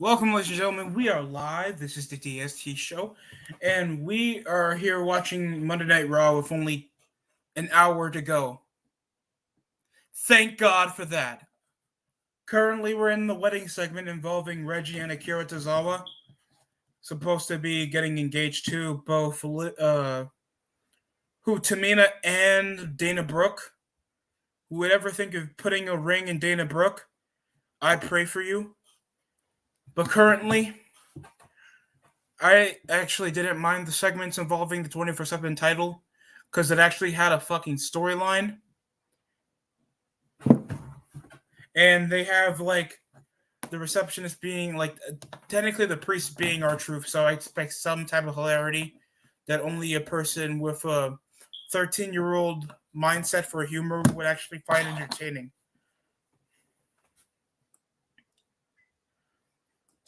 Welcome, ladies and gentlemen. We are live. This is the DST show, and we are here watching Monday Night Raw with only an hour to go. Thank God for that. Currently, we're in the wedding segment involving Reggie and Akira Tozawa, supposed to be getting engaged to both Tamina and Dana Brooke. Who would ever think of putting a ring in Dana Brooke? I pray for you. But currently, I actually didn't mind the segments involving the 24/7 title because it actually had a fucking storyline. And they have like the receptionist being like technically the priest being R-Truth, so I expect some type of hilarity that only a person with a 13-year-old mindset for humor would actually find entertaining.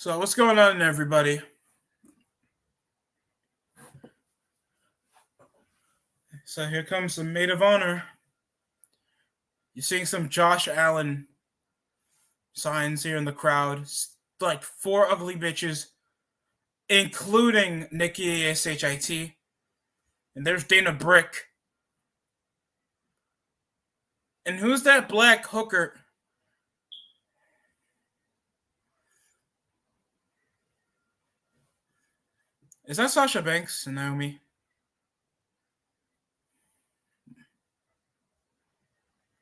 So what's going on, everybody? So here comes the maid of honor. You're seeing some Josh Allen signs here in the crowd. Like 4 ugly bitches, including Nikki ASHIT. And there's Dana Brick. And who's that black hooker? Is that Sasha Banks and Naomi?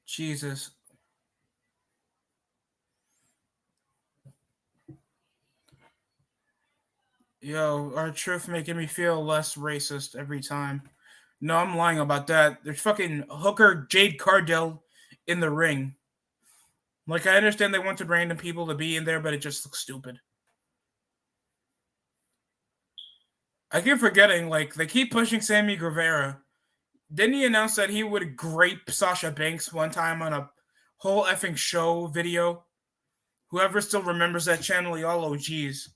Jesus. Yo, R-Truth making me feel less racist every time. No, I'm lying about that. There's fucking hooker Jade Cardell in the ring. Like, I understand they wanted random people to be in there, but it just looks stupid. I keep forgetting, like, they keep pushing Sammy Guevara. Didn't he announce that he would grape Sasha Banks one time on a whole effing show video? Whoever still remembers that channel, y'all OGs.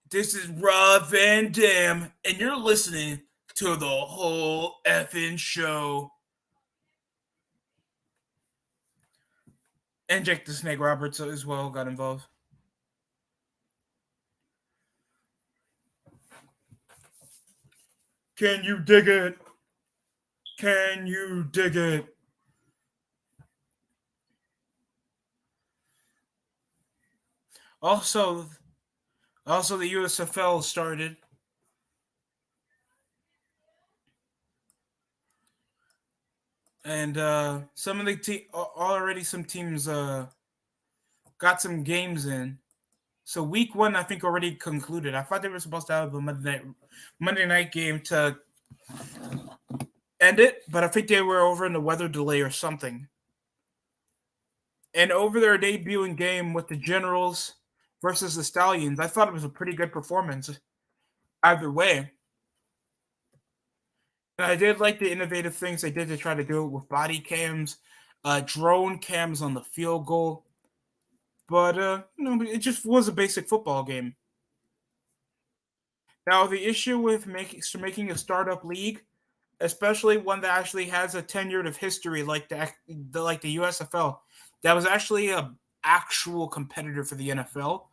This is Rob Van Dam, and you're listening to the whole effing show. And Jake the Snake Roberts as well got involved. Can you dig it? Can you dig it? Also, the USFL started. And some of the already some teams got some games in. So week 1, I think, already concluded. I thought they were supposed to have a Monday night game to end it, but I think they were over in the weather delay or something. And over their debuting game with the Generals versus the Stallions, I thought it was a pretty good performance either way. And I did like the innovative things they did to try to do it with body cams, drone cams on the field goal. But it just was a basic football game. Now, the issue with making a startup league, especially one that actually has a tenure of history like the USFL, that was actually a actual competitor for the NFL.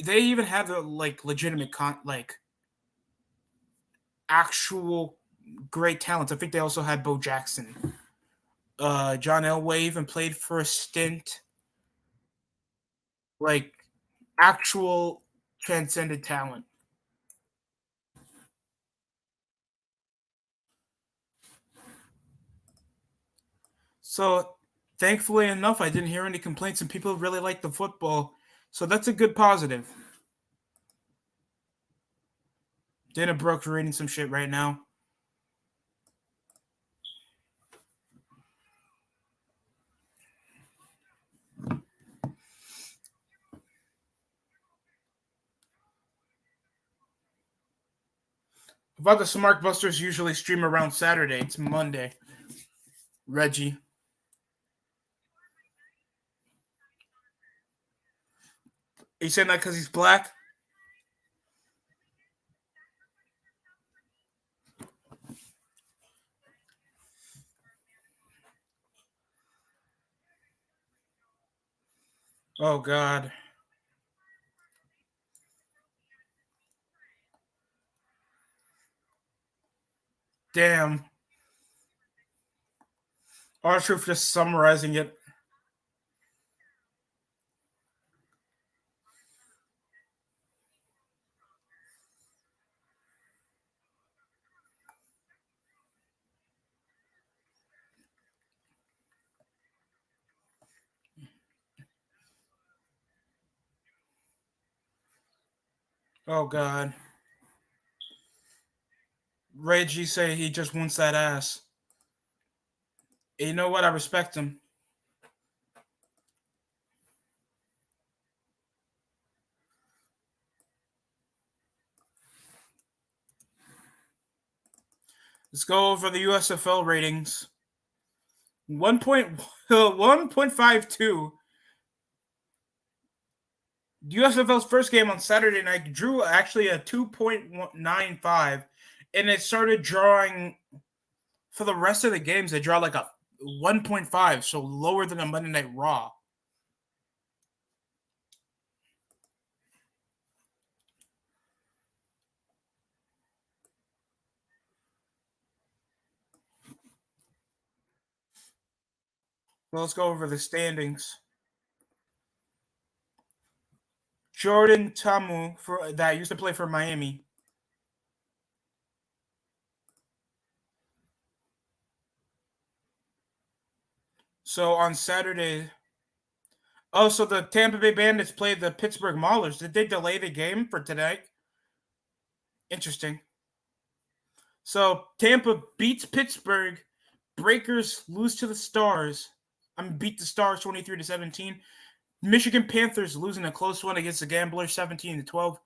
They even have legitimate actual great talents. I think they also had Bo Jackson. John Elway even played for a stint. Like actual transcendent talent. So thankfully enough, I didn't hear any complaints, and people really like the football. So that's a good positive. Dana Brooks reading some shit right now. About the Smart Busters usually stream around Saturday. It's Monday. Reggie. Are you saying that because he's black? Oh God. Damn. R-Truth just summarizing it. Oh God. Reggie say he just wants that ass. And you know what? I respect him. Let's go over the USFL ratings. 1.52. USFL's first game on Saturday night drew actually a 2.95, and it started drawing for the rest of the games. They draw like a 1.5, so lower than a Monday Night Raw. So let's go over the standings. Jordan Tamu for that used to play for Miami. So on Saturday, oh, so the Tampa Bay Bandits played the Pittsburgh Maulers. Did they delay the game for tonight? Interesting. So Tampa beats Pittsburgh. Breakers lose to the Stars. Beat the Stars 23-17. Michigan Panthers losing a close one against the Gamblers 17-12.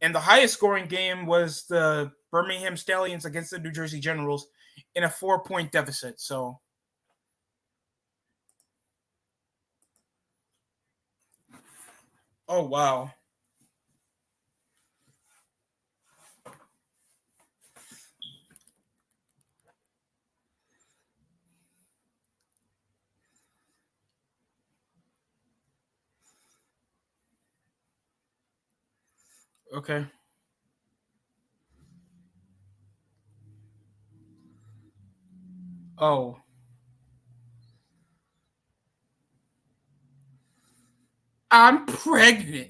And the highest scoring game was the Birmingham Stallions against the New Jersey Generals in a 4-point deficit. So, oh wow. Okay. Oh. I'm pregnant.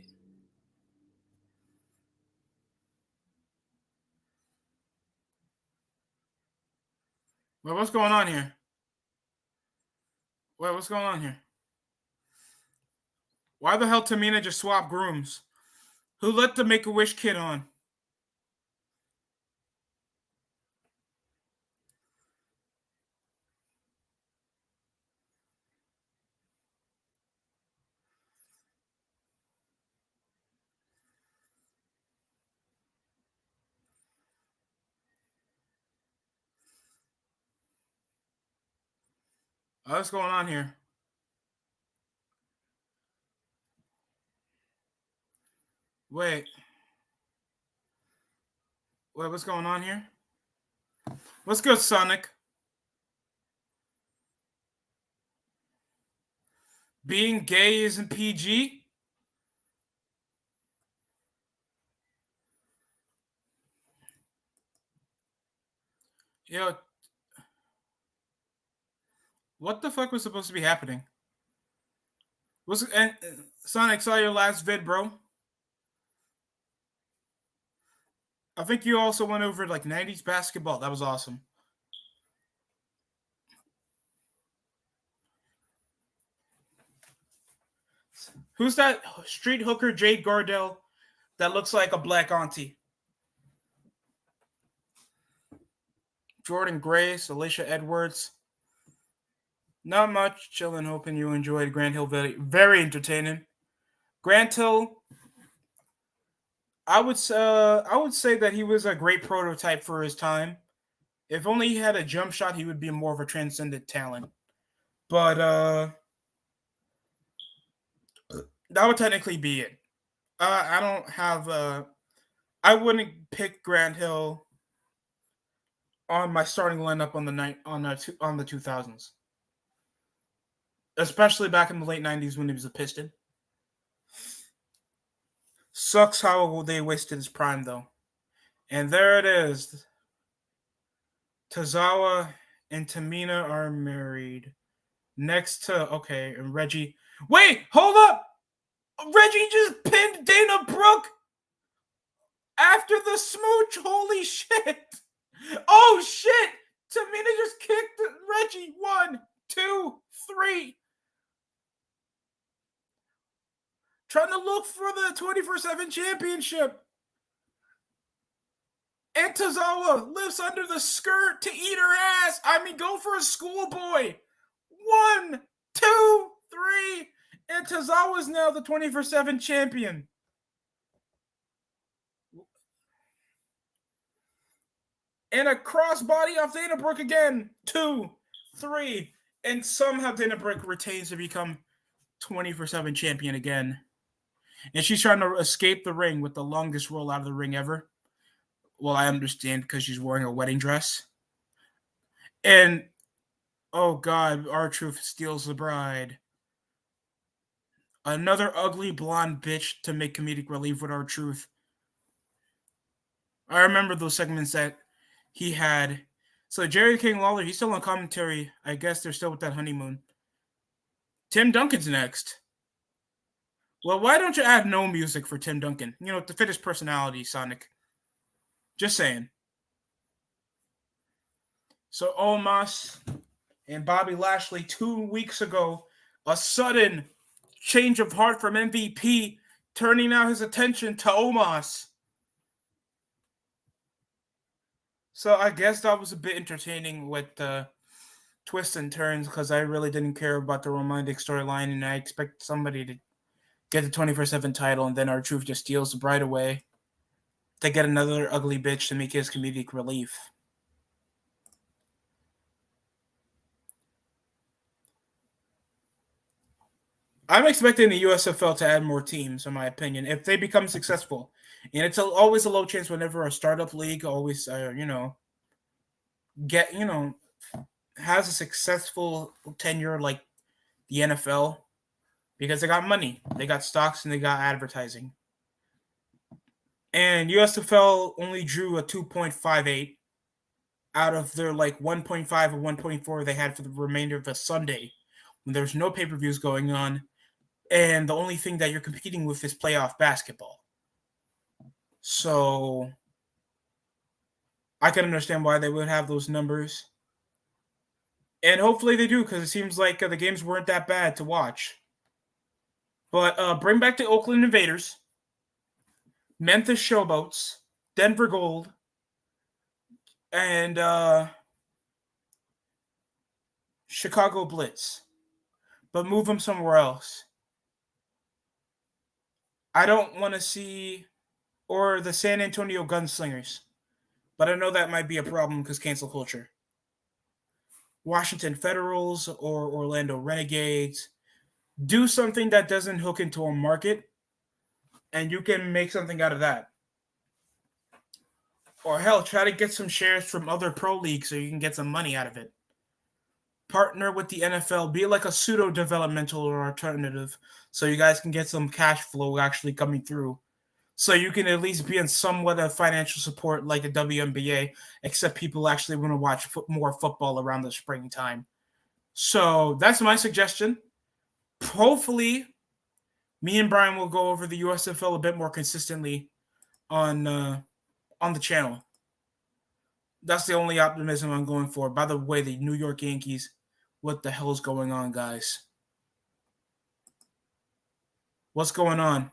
Wait, what's going on here? Wait, what's going on here? Why the hell Tamina just swapped grooms? Who let the Make-A-Wish kid on? What's going on here? Wait. Wait, what's going on here? What's good, Sonic? Being gay isn't PG? Yo, what the fuck was supposed to be happening? And Sonic, saw your last vid, bro. I think you also went over like 90s basketball. That was awesome. Who's that street hooker, Jade Gardell, that looks like a black auntie? Jordan Grace, Alicia Edwards. Not much. Chilling. Hoping you enjoyed Grant Hill. Very, very entertaining. Grant Hill. I would say that he was a great prototype for his time. If only he had a jump shot, he would be more of a transcendent talent. But that would technically be it. I don't have. I wouldn't pick Grant Hill on my starting lineup on the night on the 2000s, especially back in the late 90s when he was a Piston. Sucks how they wasted his prime, though. And there it is. Tozawa and Tamina are married. Next to, okay, and Reggie. Wait, hold up! Reggie just pinned Dana Brooke after the smooch. Holy shit! Oh shit! Tamina just kicked Reggie. 1, 2, 3. Trying to look for the 24/7 championship. And Tozawa lifts under the skirt to eat her ass. I mean, go for a schoolboy. 1, 2, 3. And Tozawa is now the 24/7 champion. And a crossbody off Dana Brooke again. 2, 3. And somehow Dana Brooke retains to become 24/7 champion again. And she's trying to escape the ring with the longest roll out of the ring ever. Well, I understand because she's wearing a wedding dress. And, oh God, R-Truth steals the bride. Another ugly blonde bitch to make comedic relief with R-Truth. I remember those segments that he had. So Jerry King Lawler, he's still on commentary. I guess they're still with that honeymoon. Tim Duncan's next. Well, why don't you add no music for Tim Duncan? You know, to fit his personality, Sonic. Just saying. So Omos and Bobby Lashley 2 weeks ago, a sudden change of heart from MVP, turning now his attention to Omos. So I guess that was a bit entertaining with twists and turns because I really didn't care about the romantic storyline, and I expect somebody to get the 24/7 title, and then R-Truth just steals the bride away to get another ugly bitch to make his comedic relief. I'm expecting the USFL to add more teams, in my opinion, if they become successful. And it's always a low chance whenever a startup league always, has a successful tenure like the NFL, because they got money, they got stocks, and they got advertising. And USFL only drew a 2.58 out of their like 1.5 or 1.4 they had for the remainder of the Sunday when there's no pay-per-views going on. And the only thing that you're competing with is playoff basketball. So I can understand why they would have those numbers. And hopefully they do, because it seems like the games weren't that bad to watch. But bring back the Oakland Invaders, Memphis Showboats, Denver Gold, and Chicago Blitz. But move them somewhere else. I don't want to see, or the San Antonio Gunslingers. But I know that might be a problem because cancel culture. Washington Federals or Orlando Renegades. Do something that doesn't hook into a market, and you can make something out of that. Or hell, try to get some shares from other pro leagues so you can get some money out of it. Partner with the NFL, be like a pseudo-developmental or alternative so you guys can get some cash flow actually coming through. So you can at least be in somewhat of financial support like the WNBA, except people actually want to watch more football around the springtime. So that's my suggestion. Hopefully, me and Brian will go over the USFL a bit more consistently on the channel. That's the only optimism I'm going for. By the way, the New York Yankees, what the hell is going on, guys? What's going on?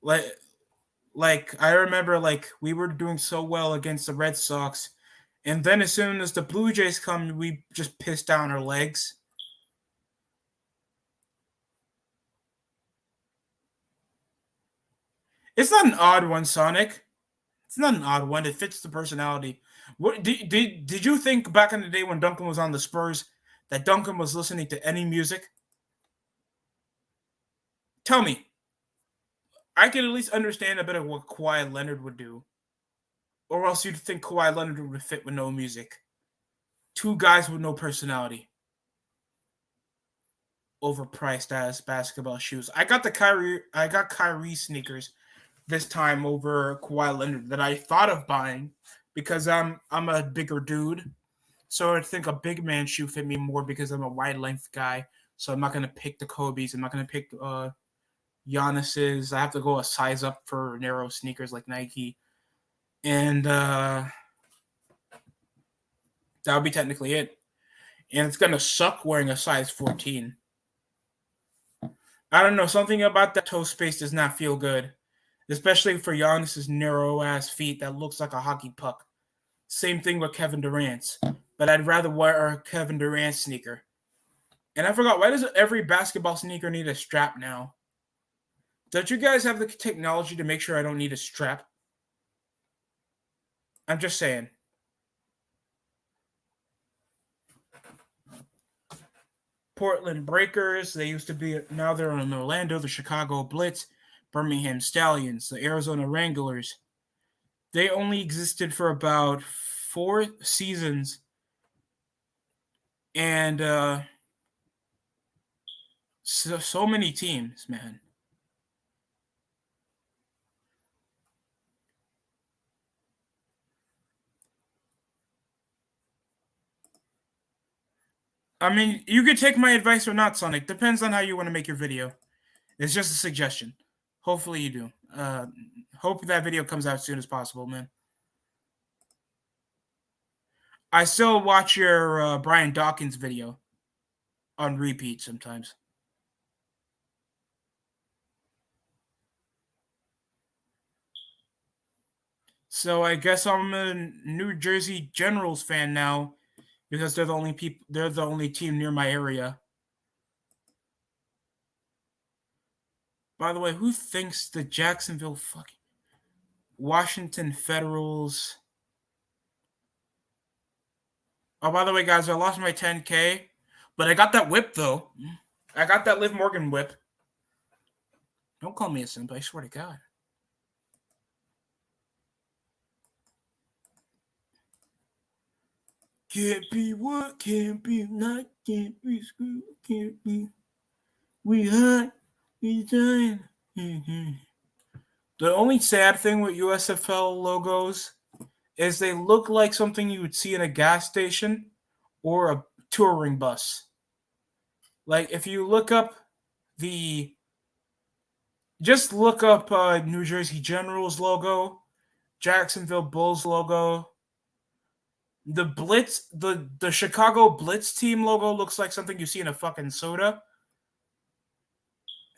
Like I remember, like we were doing so well against the Red Sox, and then as soon as the Blue Jays come, we just pissed down our legs. It's not an odd one, Sonic. It's not an odd one. It fits the personality. What did you think back in the day when Duncan was on the Spurs that Duncan was listening to any music? Tell me. I can at least understand a bit of what Kawhi Leonard would do. Or else you'd think Kawhi Leonard would fit with no music. Two guys with no personality. overpriced as basketball shoes. I got Kyrie sneakers this time over Kawhi Leonard that I thought of buying because I'm a bigger dude. So I think a big man shoe fit me more because I'm a wide length guy. So I'm not gonna pick the Kobe's. I'm not gonna pick Giannis's. I have to go a size up for narrow sneakers like Nike, and that would be technically it. And it's gonna suck wearing a size 14. I don't know, something about that toe space does not feel good, especially for Giannis's narrow ass feet that looks like a hockey puck. Same thing with Kevin Durant's, but I'd rather wear a Kevin Durant sneaker. And I forgot, why does every basketball sneaker need a strap now? Don't you guys have the technology to make sure I don't need a strap? I'm just saying. Portland Breakers, they used to be, now they're in Orlando, the Chicago Blitz, Birmingham Stallions, the Arizona Wranglers. They only existed for about 4 seasons. And so many teams, man. I mean, you could take my advice or not, Sonic. Depends on how you want to make your video. It's just a suggestion. Hopefully you do. Hope that video comes out as soon as possible, man. I still watch your Brian Dawkins video on repeat sometimes. So I guess I'm a New Jersey Generals fan now because they're the only team near my area. By the way, who thinks the Jacksonville fucking Washington Federals? Oh, by the way, guys, I lost my 10K, but I got that whip though. I got that Liv Morgan whip. Don't call me a simp, I swear to God. Can't be what, can't be not, can't be screwed, can't be. We hot, we dying. The only sad thing with USFL logos is they look like something you would see in a gas station or a touring bus. Like if you look up just look up New Jersey Generals logo, Jacksonville Bulls logo. The Blitz, the Chicago Blitz team logo looks like something you see in a fucking soda.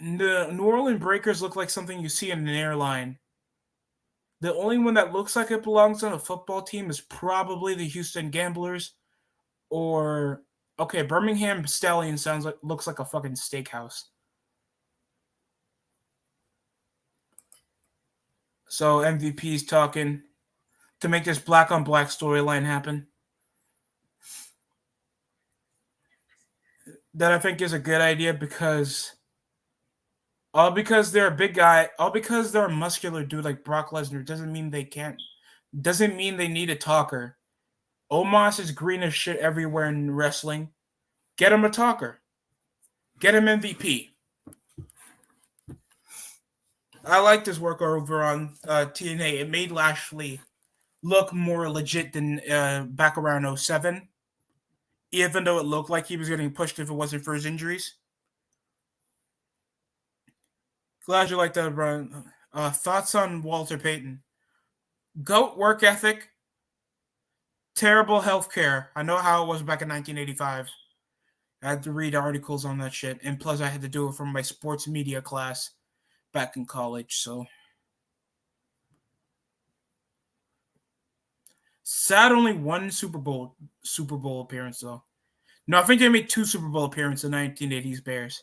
The New Orleans Breakers look like something you see in an airline. The only one that looks like it belongs on a football team is probably the Houston Gamblers, or okay, Birmingham Stallion looks like a fucking steakhouse. So MVP's talking to make this black on black storyline happen. That I think is a good idea because all because they're a big guy, all because they're a muscular dude like Brock Lesnar doesn't mean they need a talker. Omos is green as shit everywhere in wrestling. Get him a talker. Get him MVP. I like this work over on TNA. It made Lashley look more legit than back around 07, even though it looked like he was getting pushed if it wasn't for his injuries. Glad you like that, Brian. Thoughts on Walter Payton? GOAT work ethic, terrible healthcare. I know how it was back in 1985. I had to read articles on that shit, and plus I had to do it from my sports media class back in college. So sad, only one Super Bowl appearance though. No, I think they made 2 Super Bowl appearances in 1980s Bears.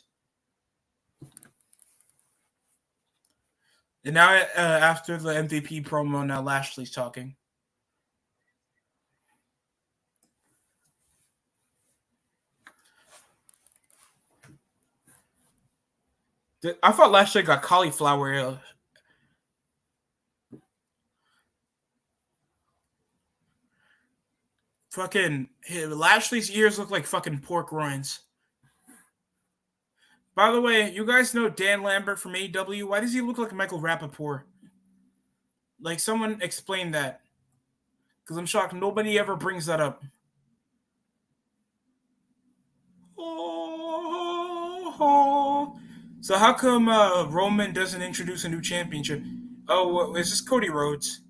And now after the MVP promo, now Lashley's talking. I thought Lashley got cauliflower. Fucking Lashley's ears look like fucking pork rinds. By the way, you guys know Dan Lambert from AEW? Why does he look like Michael Rappaport? Like, someone explain that. Because I'm shocked nobody ever brings that up. So how come Roman doesn't introduce a new championship? Oh, is this Cody Rhodes?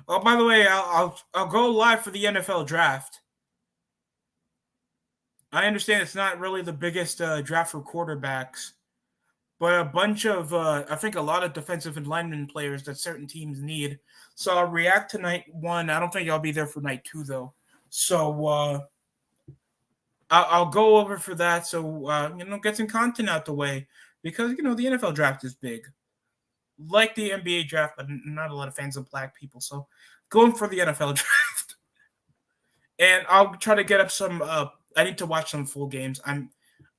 Oh, by the way, I'll go live for the NFL draft. I understand it's not really the biggest draft for quarterbacks, but a bunch of I think a lot of defensive and lineman players that certain teams need. So I'll react to night one. I don't think I'll be there for night two though. So I'll go over for that. So get some content out the way because the NFL draft is big, like the NBA draft, but not a lot of fans of black people. So going for the NFL draft, and I'll try to get up some. I need to watch some full games.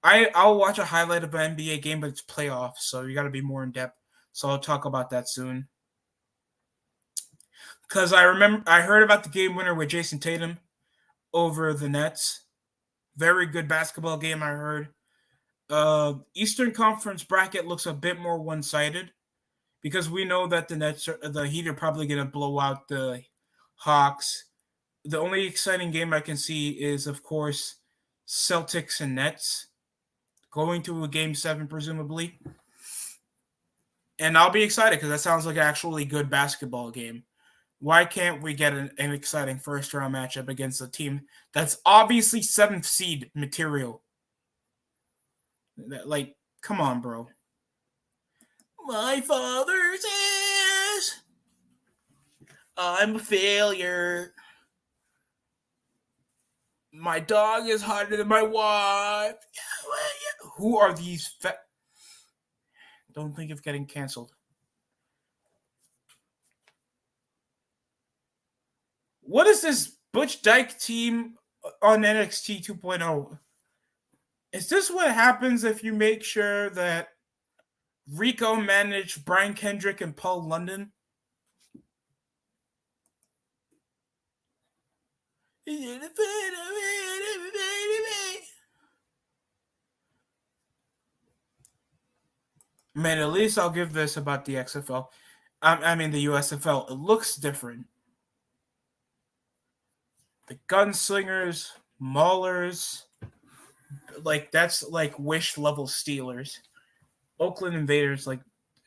I'll watch a highlight of an NBA game, but it's playoffs, so you got to be more in depth. So I'll talk about that soon. Because I heard about the game winner with Jason Tatum over the Nets. Very good basketball game, I heard. Eastern Conference bracket looks a bit more one-sided because we know that the Heat are probably going to blow out the Hawks. The only exciting game I can see is, of course, Celtics and Nets going to a game 7, presumably. And I'll be excited because that sounds like an actually good basketball game. Why can't we get an exciting first-round matchup against a team that's obviously 7th seed material? Like, come on, bro. My father says I'm a failure. My dog is harder than my wife. Who are these? Don't think of getting canceled. What is this Butch Dyke team on NXT 2.0? Is this what happens if you make sure that Rico managed Brian Kendrick and Paul London? Man, at least I'll give this about the XFL. I mean, the USFL. It looks different. The Gunslingers, Maulers, like that's like Wish level Steelers. Oakland Invaders, like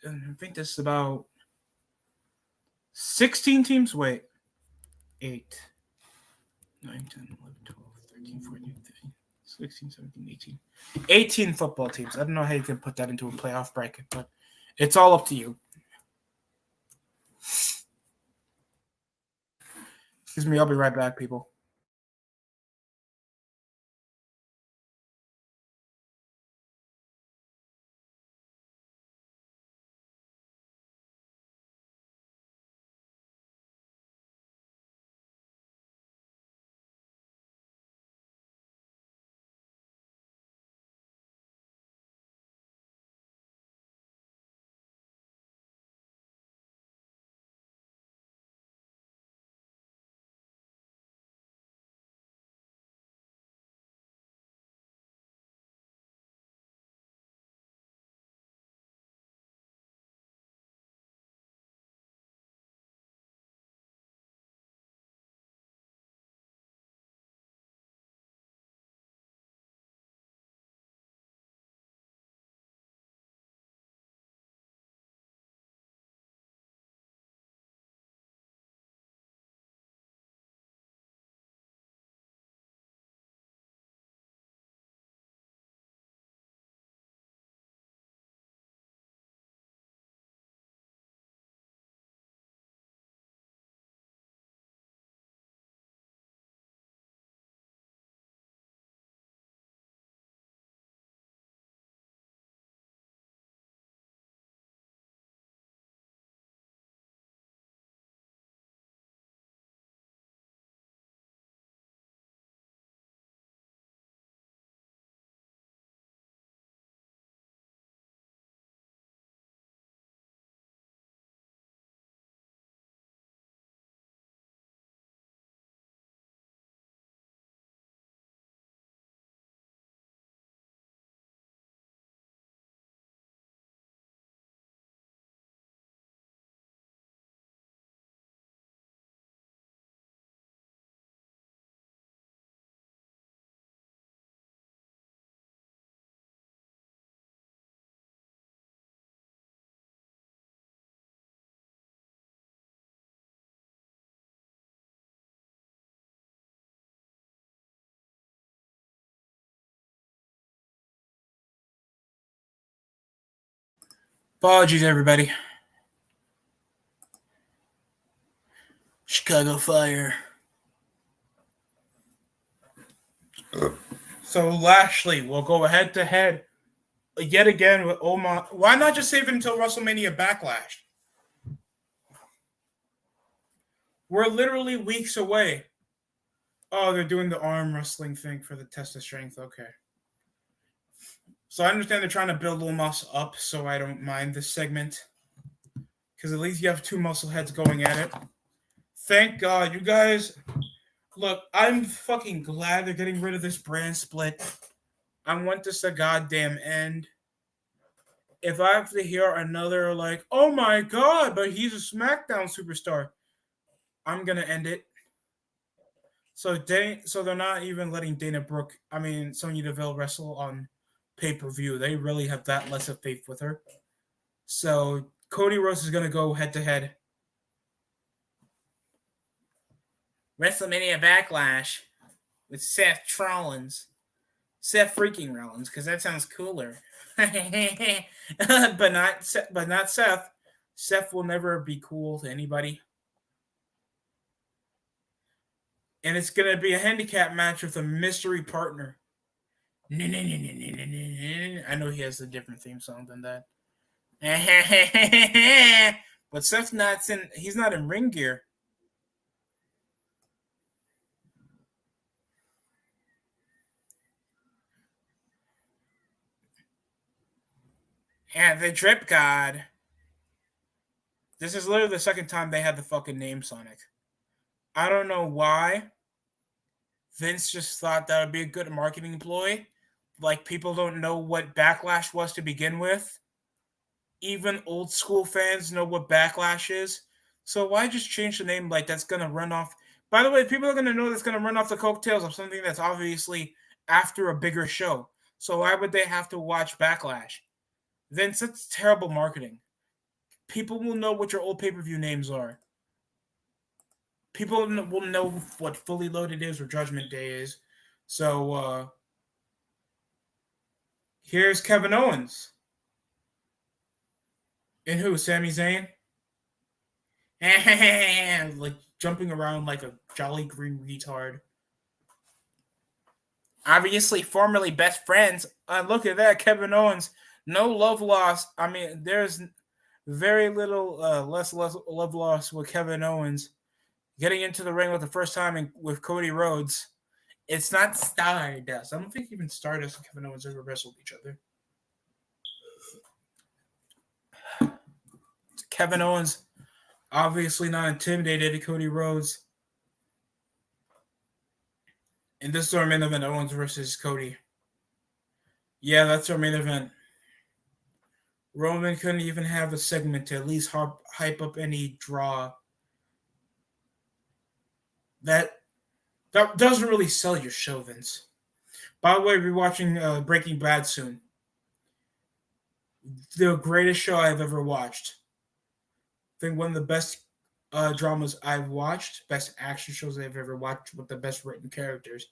I think this is about 16 teams. Wait, 8, 9, 10, 11, 12, 13, 14, 15, 16, 17, 18. 18 football teams. I don't know how you can put that into a playoff bracket, but it's all up to you. Excuse me, I'll be right back, people. Apologies, everybody. Chicago Fire. So Lashley will go head to head yet again with Omar. Why not just save it until WrestleMania Backlash? We're literally weeks away. Oh, they're doing the arm wrestling thing for the test of strength. Okay. So I understand they're trying to build Omos up, so I don't mind this segment. Because at least you have two muscle heads going at it. Thank God, you guys. Look, I'm fucking glad they're getting rid of this brand split. I want this to goddamn end. If I have to hear another like, oh my God, but he's a SmackDown superstar, I'm gonna end it. So they're not even letting Sonya Deville wrestle on pay-per-view. They really have that less of faith with her. So Cody Rhodes is gonna go head to head. WrestleMania Backlash with Seth Rollins. Seth freaking Rollins, because that sounds cooler. but not Seth. Seth will never be cool to anybody. And it's gonna be a handicap match with a mystery partner. I know he has a different theme song than that. But Seth's he's not in ring gear. And the Drip God. This is literally the second time they had the fucking name Sonic. I don't know why. Vince just thought that would be a good marketing ploy. Like, people don't know what Backlash was to begin with. Even old school fans know what Backlash is. So why just change the name like that's going to run off? By the way, people are going to know that's going to run off the coattails of something that's obviously after a bigger show. So why would they have to watch Backlash? Vince, that's terrible marketing. People will know what your old pay-per-view names are. People will know what Fully Loaded is or Judgment Day is. So here's Kevin Owens. And who? Sami Zayn? Like jumping around like a jolly green retard. Obviously, formerly best friends. Look at that, Kevin Owens. No love loss. I mean, there's very little less love loss with Kevin Owens getting into the ring with the first time with Cody Rhodes. It's not Stardust. I don't think even Stardust and Kevin Owens ever wrestled each other. Kevin Owens obviously not intimidated at Cody Rhodes. And this is our main event, Owens versus Cody. Yeah, that's our main event. Roman couldn't even have a segment to at least hype up any draw. That doesn't really sell your show, Vince. By the way, we're watching Breaking Bad soon. The greatest show I've ever watched. I think one of the best dramas I've watched, best action shows I've ever watched with the best written characters.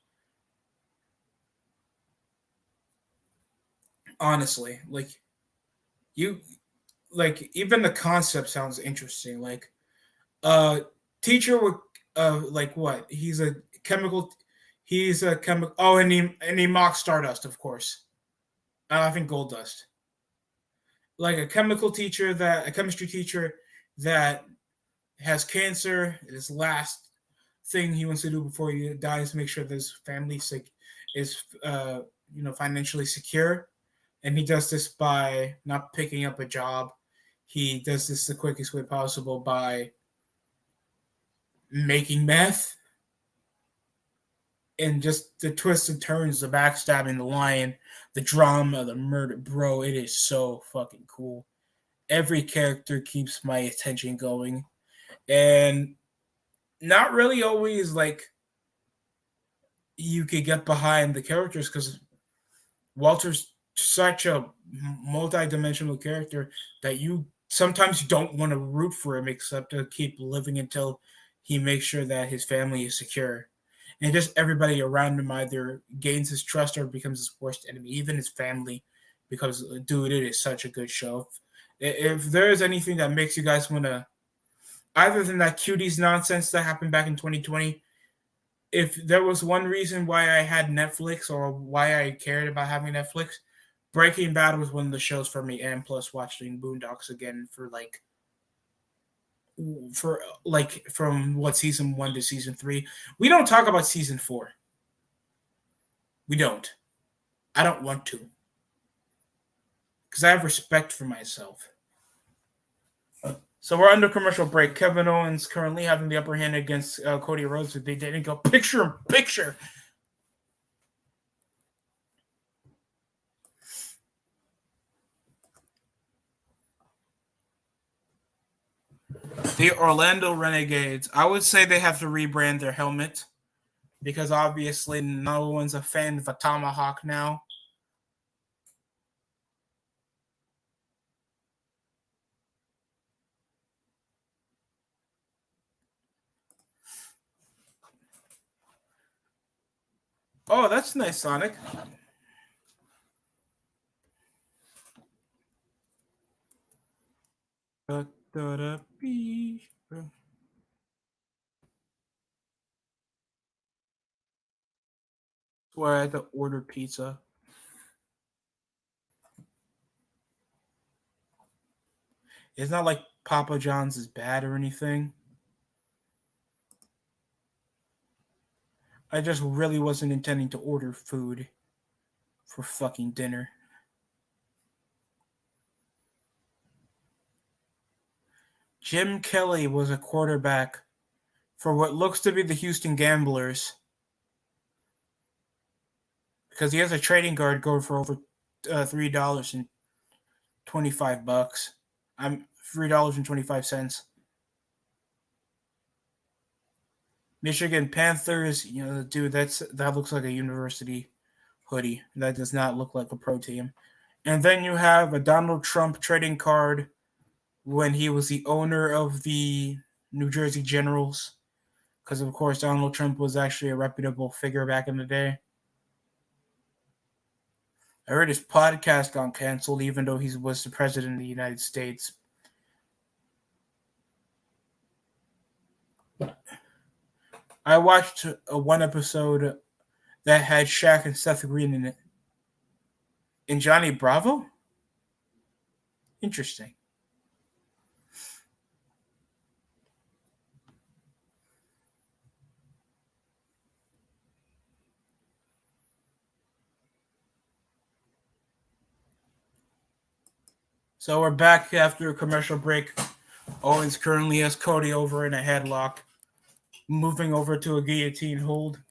Honestly, even the concept sounds interesting. Like, teacher would what? He's a chemical. Oh, and he mocks Stardust, of course. I think Goldust. Like a chemistry teacher that has cancer. His last thing he wants to do before he dies, make sure that his family is financially secure. And he does this by not picking up a job. He does this the quickest way possible by making meth. And just the twists and turns, the backstabbing, the lying, the drama, the murder. Bro, it is so fucking cool. Every character keeps my attention going. And not really always like you could get behind the characters because Walter's such a multi-dimensional character that you sometimes don't want to root for him except to keep living until he makes sure that his family is secure. And just everybody around him either gains his trust or becomes his worst enemy, even his family, because, dude, it is such a good show. If there is anything that makes you guys want to, other than that cuties nonsense that happened back in 2020, if there was one reason why I had Netflix or why I cared about having Netflix, Breaking Bad was one of the shows for me, and plus watching Boondocks again for like from what season 1 to season 3. We don't talk about season 4. We don't. I don't want to because I have respect for myself. So we're under commercial break. Kevin Owens currently having the upper hand against Cody Rhodes. They didn't go picture in picture. The Orlando Renegades. I would say they have to rebrand their helmet because obviously no one's a fan of a tomahawk now. Oh, that's nice, Sonic. Where I had to order pizza. It's not like Papa John's is bad or anything. I just really wasn't intending to order food for fucking dinner. Jim Kelly was a quarterback for what looks to be the Houston Gamblers because he has a trading card going for over $3.25. I'm $3.25. Michigan Panthers, dude, that looks like a university hoodie. That does not look like a pro team. And then you have a Donald Trump trading card when he was the owner of the New Jersey Generals. Because, of course, Donald Trump was actually a reputable figure back in the day. I heard his podcast got canceled even though he was the president of the United States. I watched one episode that had Shaq and Seth Green in it. And Johnny Bravo? Interesting. So we're back after a commercial break. Owens currently has Cody over in a headlock, moving over to a guillotine hold.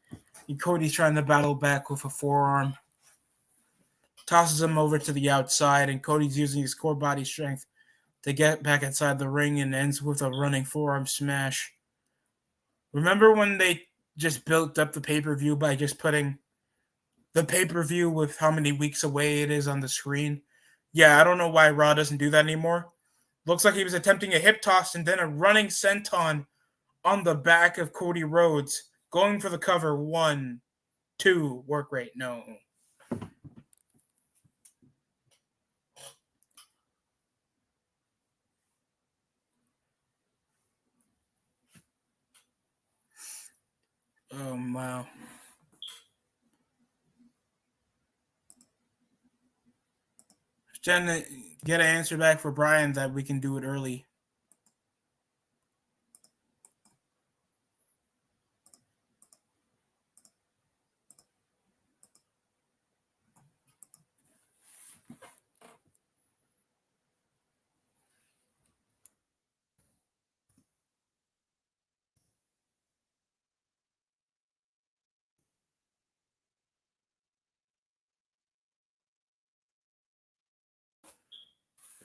And Cody's trying to battle back with a forearm. Tosses him over to the outside, and Cody's using his core body strength to get back inside the ring and ends with a running forearm smash. Remember when they just built up the pay-per-view by just putting the pay-per-view with how many weeks away it is on the screen? Yeah, I don't know why Raw doesn't do that anymore. Looks like he was attempting a hip toss and then a running senton on the back of Cody Rhodes, going for the cover. 1, 2, work rate, no. Oh, wow. Trying to get an answer back for Brian that we can do it early.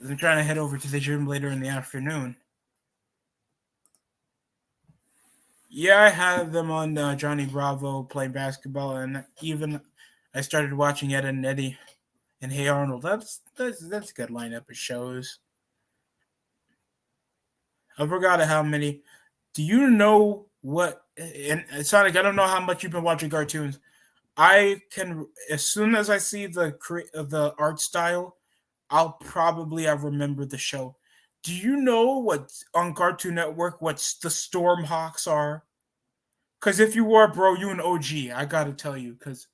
I'm trying to head over to the gym later in the afternoon. Yeah, I had them on Johnny Bravo playing basketball, and even I started watching Ed and Eddie and Hey Arnold. That's a good lineup of shows. I forgot how many. Do you know what? And Sonic, I don't know how much you've been watching cartoons. I can, as soon as I see the art style, I'll probably have remembered the show. Do you know what on Cartoon Network what the Stormhawks are? Because if you were, bro, you an OG. I gotta tell you, because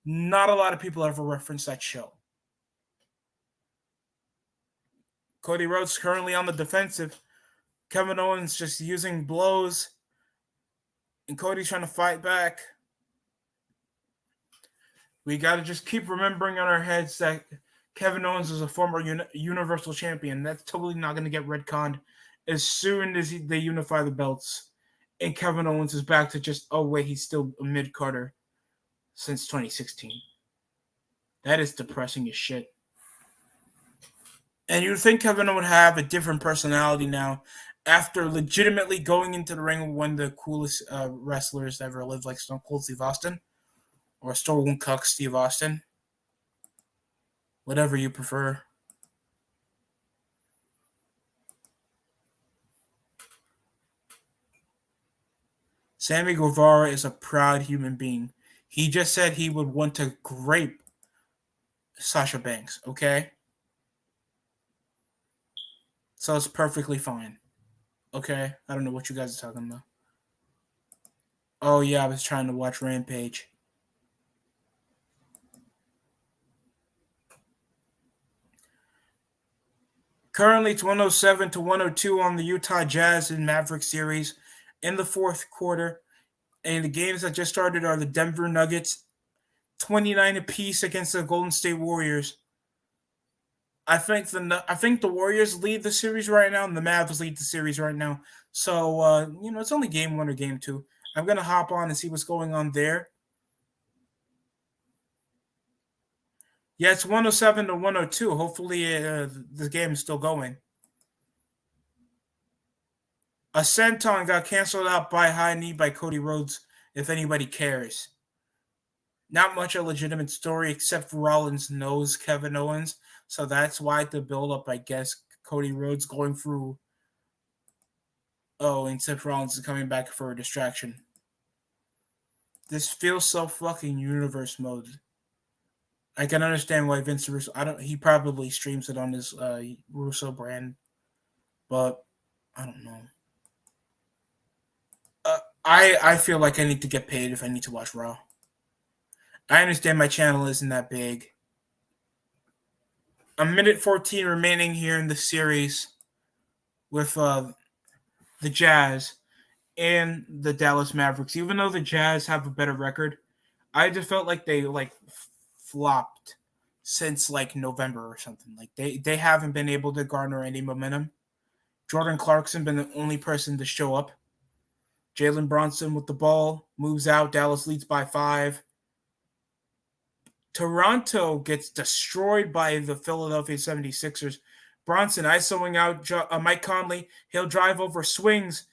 not a lot of people ever reference that show. Cody Rhodes currently on the defensive. Kevin Owens just using blows, and Cody's trying to fight back. We got to just keep remembering on our heads that Kevin Owens is a former Universal Champion. That's totally not going to get retconned as soon as they unify the belts. And Kevin Owens is back to just, oh, wait, he's still a mid-carder since 2016. That is depressing as shit. And you'd think Kevin would have a different personality now after legitimately going into the ring with one of the coolest wrestlers that ever lived, like Stone Cold Steve Austin or Stone Cold Steve Austin. Whatever you prefer. Sammy Guevara is a proud human being. He just said he would want to grape Sasha Banks, okay? So it's perfectly fine. Okay? I don't know what you guys are talking about. Oh, yeah, I was trying to watch Rampage. Currently, it's 107 to 102 on the Utah Jazz and Mavericks series in the fourth quarter. And the games that just started are the Denver Nuggets, 29 apiece against the Golden State Warriors. I think the Warriors lead the series right now, and the Mavs lead the series right now. So it's only game 1 or game 2. I'm gonna hop on and see what's going on there. Yeah, it's 107 to 102. Hopefully, the game is still going. A senton got canceled out by high knee by Cody Rhodes. If anybody cares, not much a legitimate story except Rollins knows Kevin Owens, so that's why the build up. I guess Cody Rhodes going through. Oh, and Seth Rollins is coming back for a distraction. This feels so fucking universe mode. I can understand why Vince Russo. He probably streams it on his Russo brand, but I don't know. I feel like I need to get paid if I need to watch Raw. I understand my channel isn't that big. A minute 14 remaining here in the series with the Jazz and the Dallas Mavericks. Even though the Jazz have a better record, I just felt like they flopped since November or something. They haven't been able to garner any momentum. Jordan Clarkson been the only person to show up. Jalen Brunson with the ball moves out. Dallas leads by 5. Toronto gets destroyed by the Philadelphia 76ers. Bronson isoing out Mike Conley. He'll drive over, swings.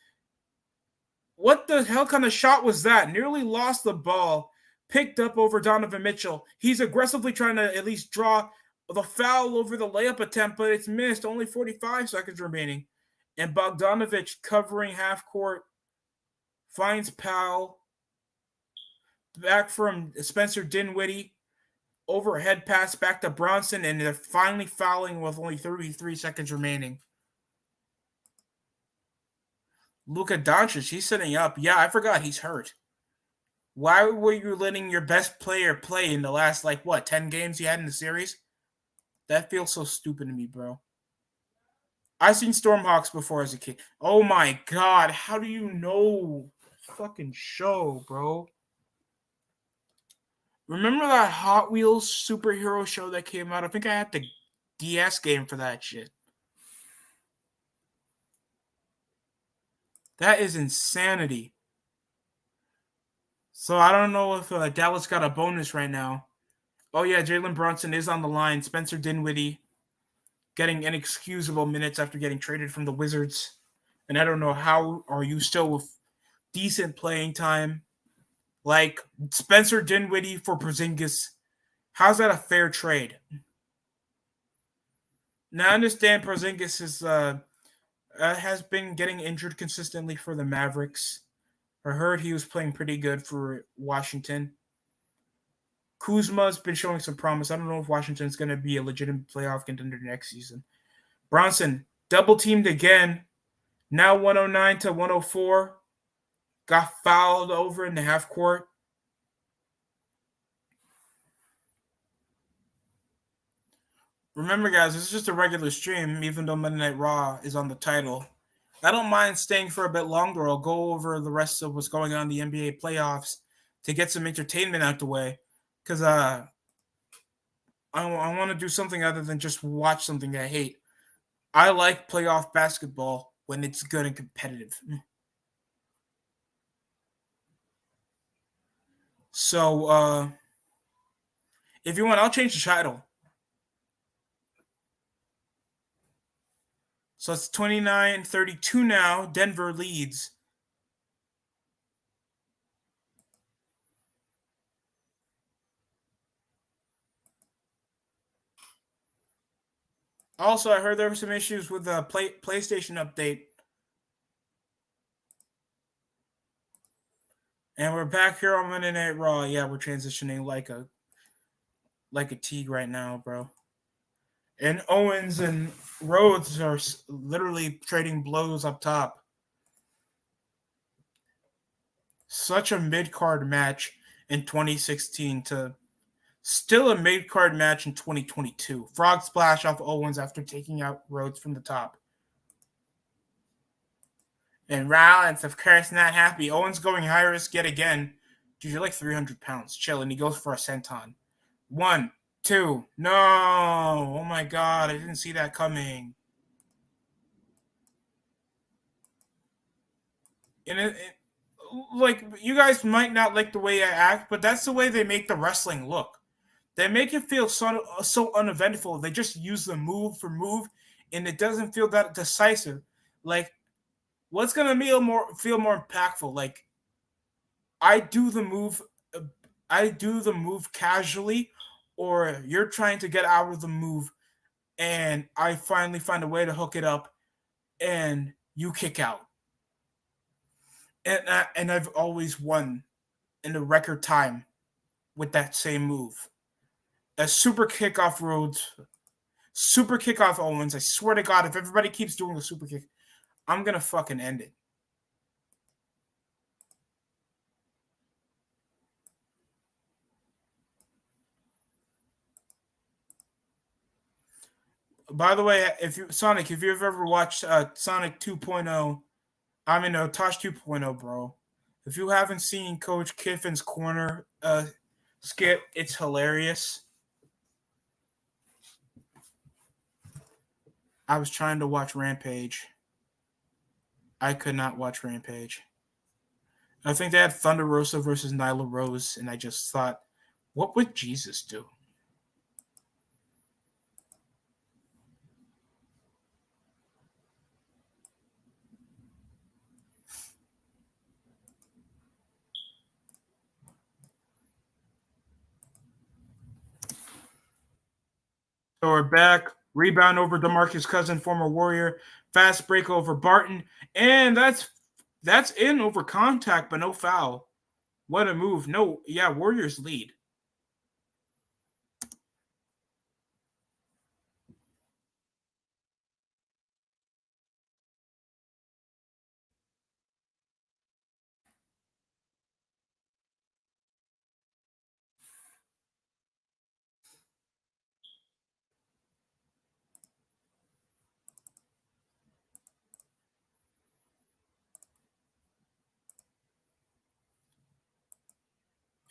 What the hell kind of shot was that? Nearly lost the ball. Picked up over Donovan Mitchell. He's aggressively trying to at least draw the foul over the layup attempt, but it's missed. Only 45 seconds remaining. And Bogdanovich covering half court. Finds Powell. Back from Spencer Dinwiddie. Overhead pass back to Bronson, and they're finally fouling with only 33 seconds remaining. Luka Doncic, he's sitting up. Yeah, I forgot he's hurt. Why were you letting your best player play in the last, 10 games you had in the series? That feels so stupid to me, bro. I've seen Stormhawks before as a kid. Oh my god, how do you know? Fucking show, bro. Remember that Hot Wheels superhero show that came out? I think I had the DS game for that shit. That is insanity. So I don't know if Dallas got a bonus right now. Oh yeah, Jalen Brunson is on the line. Spencer Dinwiddie getting inexcusable minutes after getting traded from the Wizards. And I don't know how are you still with decent playing time. Like Spencer Dinwiddie for Porzingis. How's that a fair trade? Now I understand Porzingis has been getting injured consistently for the Mavericks. I heard he was playing pretty good for Washington. Kuzma's been showing some promise. I don't know if Washington's going to be a legitimate playoff contender next season. Bronson, double teamed again. Now 109 to 104. Got fouled over in the half court. Remember, guys, this is just a regular stream, even though Monday Night Raw is on the title. I don't mind staying for a bit longer. I'll go over the rest of what's going on in the NBA playoffs to get some entertainment out the way. Because I want to do something other than just watch something I hate. I like playoff basketball when it's good and competitive. So, if you want, I'll change the title. So it's 29-32 now. Denver leads. Also, I heard there were some issues with the PlayStation update. And we're back here on Monday Night Raw. Yeah, we're transitioning like a T right now, bro. And Owens and Rhodes are literally trading blows up top. Such a mid-card match in 2016 to still a mid-card match in 2022. Frog splash off Owens after taking out Rhodes from the top. And Rollins, of course, not happy. Owens going high risk yet again. Dude, you're like 300 pounds. Chill. And he goes for a senton. 1, 2. No. Oh, my God. I didn't see that coming. And like, you guys might not like the way I act, but that's the way they make the wrestling look. They make it feel so uneventful. They just use the move for move, and it doesn't feel that decisive. Like, what's going to feel more impactful? Like, I do the move casually, or you're trying to get out of the move and I finally find a way to hook it up and you kick out. And I've always won in a record time with that same move. A super kick off Rhodes, super kick off Owens. I swear to God, if everybody keeps doing a super kick, I'm going to fucking end it. By the way, if you've ever watched Sonic 2.0, Tosh 2.0, bro. If you haven't seen Coach Kiffin's corner skit, it's hilarious. I was trying to watch Rampage. I could not watch Rampage. I think they had Thunder Rosa versus Nyla Rose, and I just thought, what would Jesus do? So we're back. Rebound over DeMarcus Cousins, former Warrior. Fast break over Barton. And that's in over contact, but no foul. What a move. No, yeah, Warriors lead.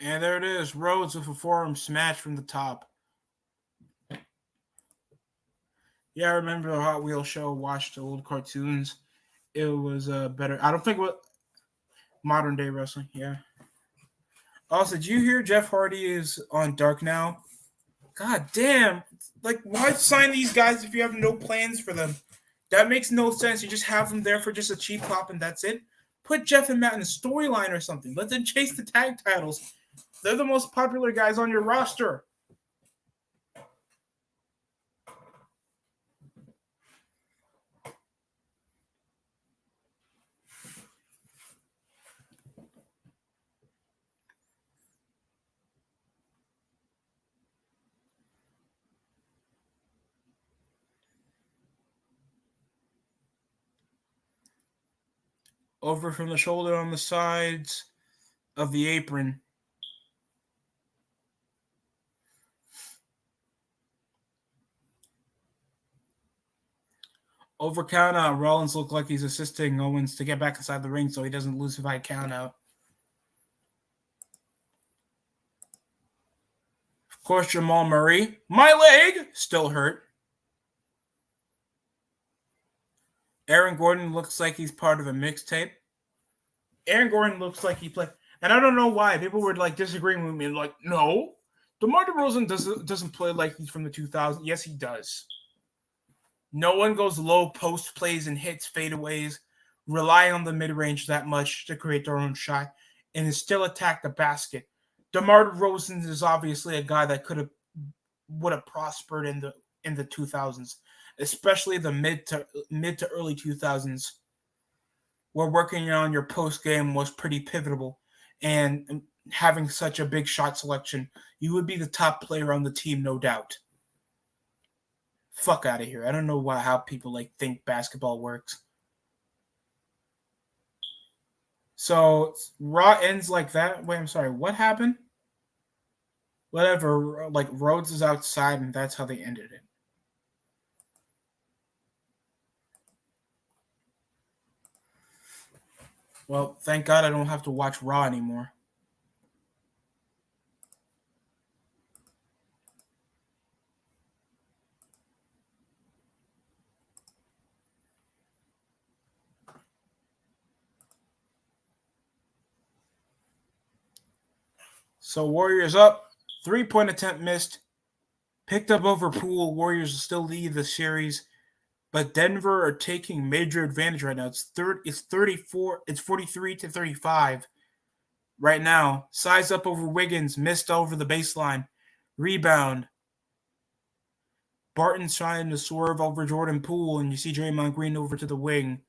And there it is. Rhodes with a forearm smash from the top. Yeah, I remember the Hot Wheels show, watched the old cartoons. It was better. I don't think what modern day wrestling, yeah. Also, did you hear Jeff Hardy is on Dark now? God damn. Like, why sign these guys if you have no plans for them? That makes no sense. You just have them there for just a cheap pop and that's it. Put Jeff and Matt in a storyline or something. Let them chase the tag titles. They're the most popular guys on your roster. Over from the shoulder on the sides of the apron. Over count out. Rollins looked like he's assisting Owens to get back inside the ring so he doesn't lose by count out. Of course, Jamal Murray. My leg! Still hurt. Aaron Gordon looks like he's part of a mixtape. Aaron Gordon looks like he played. And I don't know why. People were like disagreeing with me. Like, no. DeMar DeRozan doesn't play like he's from the 2000s. Yes, he does. No one goes low post plays and hits fadeaways, rely on the mid-range that much to create their own shot, and still attack the basket. DeMar DeRozan is obviously a guy that would have prospered in the 2000s, especially the mid to early 2000s, where working on your post game was pretty pivotal, and having such a big shot selection, you would be the top player on the team, no doubt. Fuck out of here. I don't know how people think basketball works. So Raw ends like that. Wait, I'm sorry. What happened? Whatever. Rhodes is outside, and that's how they ended it. Well, thank God I don't have to watch Raw anymore. So Warriors up. 3-point attempt missed. Picked up over Poole. Warriors still lead the series. But Denver are taking major advantage right now. It's 34. It's 43-35 right now. Size up over Wiggins. Missed over the baseline. Rebound. Barton's trying to swerve over Jordan Poole, and you see Draymond Green over to the wing.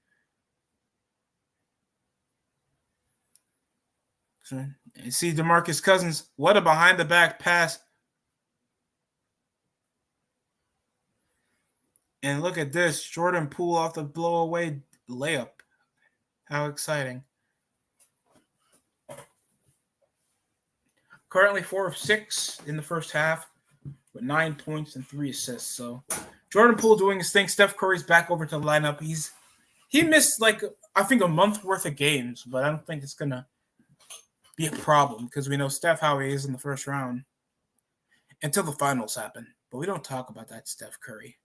So you see DeMarcus Cousins. What a behind-the-back pass. And look at this. Jordan Poole off the blow-away layup. How exciting. Currently 4 of 6 in the first half with 9 points and 3 assists. So Jordan Poole doing his thing. Steph Curry's back over to the lineup. He missed I think a month worth of games, but I don't think it's gonna be a problem because we know Steph how he is in the first round until the finals happen. But we don't talk about that Steph Curry.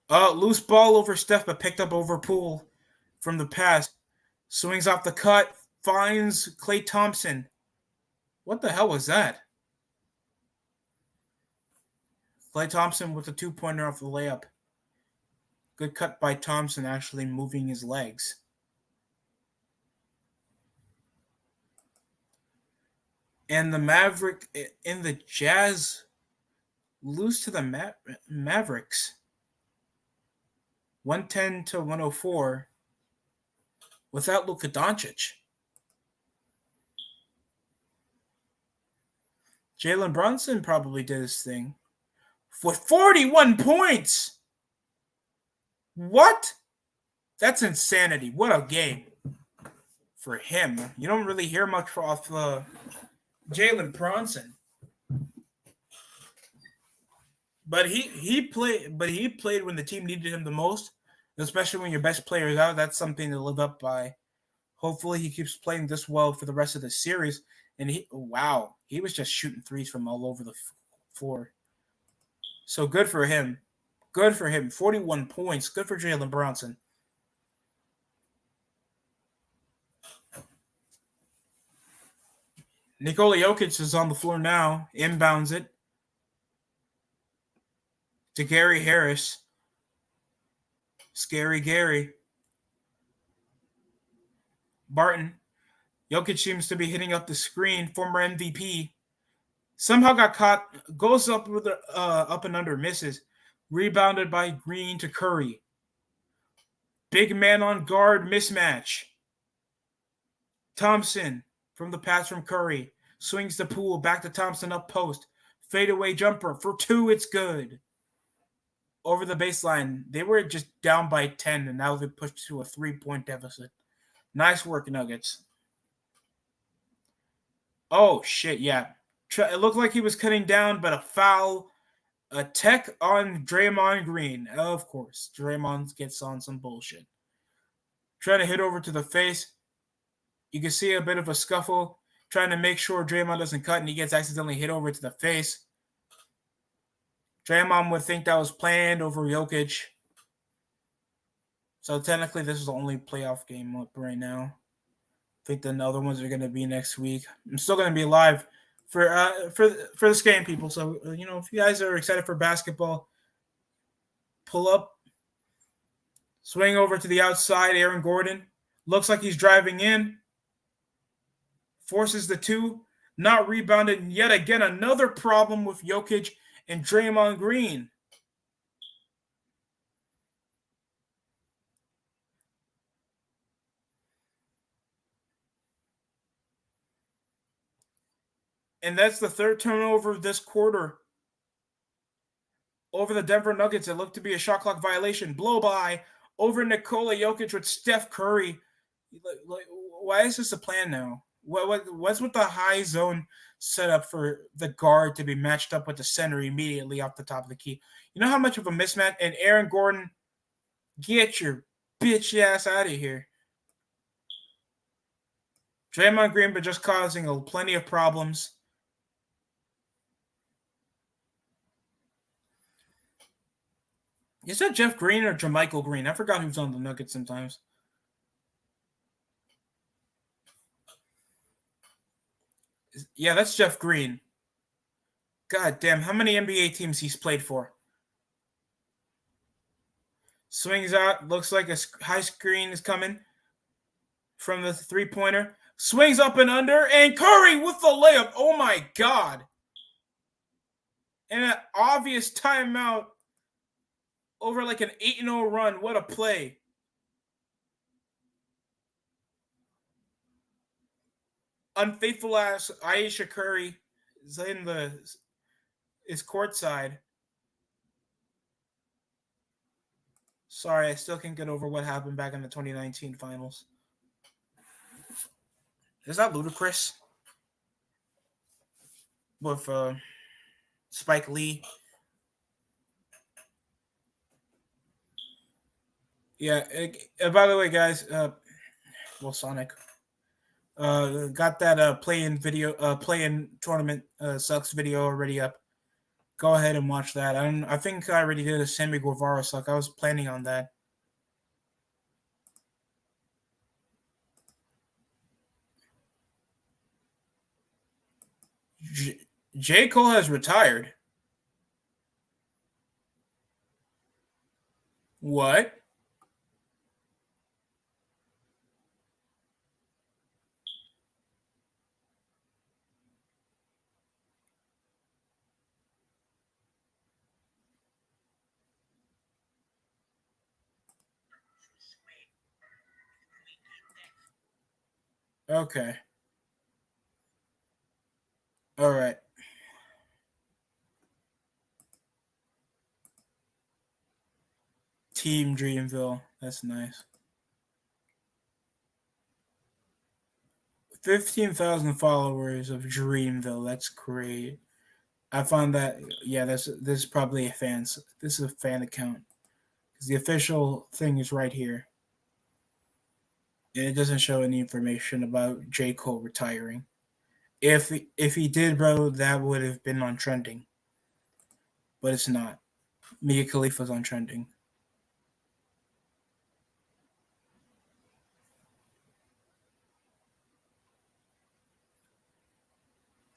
Loose ball over Steph, but picked up over Poole from the pass. Swings off the cut, finds Klay Thompson. What the hell was that? Klay Thompson with a 2-pointer off the layup. Good cut by Thompson, actually moving his legs. And the Jazz lose to the Mavericks. 110-104 without Luka Doncic. Jalen Brunson probably did his thing. With 41 points! What? That's insanity. What a game for him. You don't really hear much off Jalen Brunson. But he played when the team needed him the most, especially when your best player is out. That's something to live up by. Hopefully he keeps playing this well for the rest of the series. And he was just shooting threes from all over the floor. So good for him. Good for him. 41 points. Good for Jalen Brunson. Nikola Jokic is on the floor now. Inbounds it to Gary Harris. Scary Gary. Barton. Jokic seems to be hitting up the screen. Former MVP. Somehow got caught. Goes up with up and under. Misses. Rebounded by Green to Curry. Big man on guard mismatch. Thompson from the pass from Curry. Swings the Poole. Back to Thompson up post. Fadeaway jumper for 2. It's good. over the baseline. They were just down by 10, and now they pushed to a 3-point deficit. Nice work, Nuggets. Oh, shit, yeah. It looked like he was cutting down, but a foul. A tech on Draymond Green. Of course, Draymond gets on some bullshit. Trying to hit over to the face. You can see a bit of a scuffle. Trying to make sure Draymond doesn't cut, and he gets accidentally hit over to the face. Draymond would think that was planned over Jokic. So technically, this is the only playoff game up right now. I think the other ones are going to be next week. I'm still going to be live for this game, people. So if you guys are excited for basketball, pull up, swing over to the outside. Aaron Gordon looks like he's driving in, forces the two, not rebounded. And yet again, another problem with Jokic and Draymond Green. And that's the third turnover this quarter over the Denver Nuggets. It looked to be a shot clock violation. Blow by over Nikola Jokic with Steph Curry. Why is this a plan now? What's with the high zone setup for the guard to be matched up with the center immediately off the top of the key? You know how much of a mismatch? And Aaron Gordon, get your bitch ass out of here. Draymond Green, but just causing plenty of problems. Is that Jeff Green or JaMychal Green? I forgot who's on the Nuggets sometimes. Yeah, that's Jeff Green. God damn, how many NBA teams he's played for? Swings out, looks like a high screen is coming from the three-pointer. Swings up and under, and Curry with the layup. Oh my God. And an obvious timeout over like an 8-0 run. What a play. Unfaithful ass Ayesha Curry is in is courtside. Sorry, I still can't get over what happened back in the 2019 finals. Is that ludicrous? With Spike Lee. Yeah. By the way, guys, Sonic got that play-in tournament sucks video already up. Go ahead and watch that. I think I already did a Sammy Guevara suck. I was planning on that. J. Cole has retired. What? Okay. All right. Team Dreamville. That's nice. 15,000 followers of Dreamville. That's great. I found that. Yeah, this is probably a fan. This is a fan account because the official thing is right here. And it doesn't show any information about J. Cole retiring. If he did, bro, that would have been on trending. But it's not. Mia Khalifa's on trending.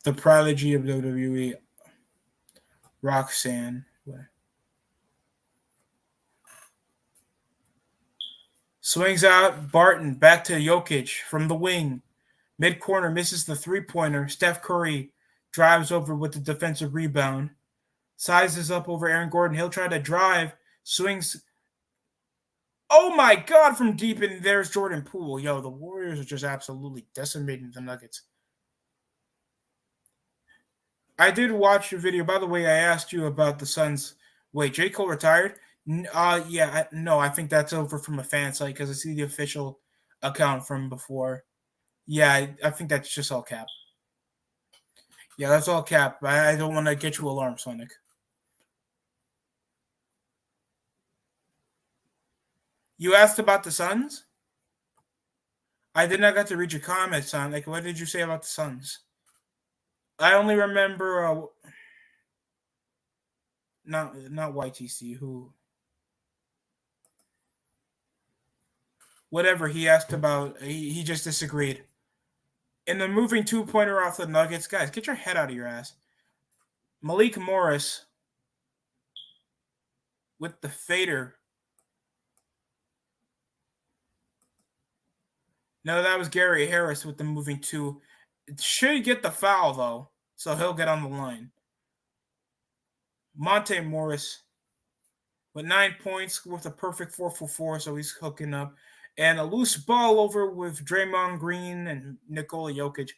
The prodigy of WWE, Roxanne. Swings out, Barton back to Jokic from the wing. Mid-corner misses the three-pointer. Steph Curry drives over with the defensive rebound. Sizes up over Aaron Gordon. He'll try to drive. Swings. Oh my God, from deep in there's Jordan Poole. Yo, the Warriors are just absolutely decimating the Nuggets. I did watch your video. By the way, I asked you about the Suns Wait, J. Cole retired? Yeah, no, I think that's over from a fan site because I see the official account from before. Yeah, I think that's just all cap. Yeah, that's all cap. I don't want to get you alarmed, Sonic. You asked about the Suns? I did not get to read your comments, Sonic. What did you say about the Suns? I only remember not YTC, who whatever he asked about, he just disagreed. In the moving 2-pointer off the Nuggets, guys, get your head out of your ass. Malik Morris with the fader. No, that was Gary Harris with the moving 2. Should get the foul, though, so he'll get on the line. Monte Morris with 9 points with a perfect 4 for 4, so he's hooking up. And a loose ball over with Draymond Green and Nikola Jokic.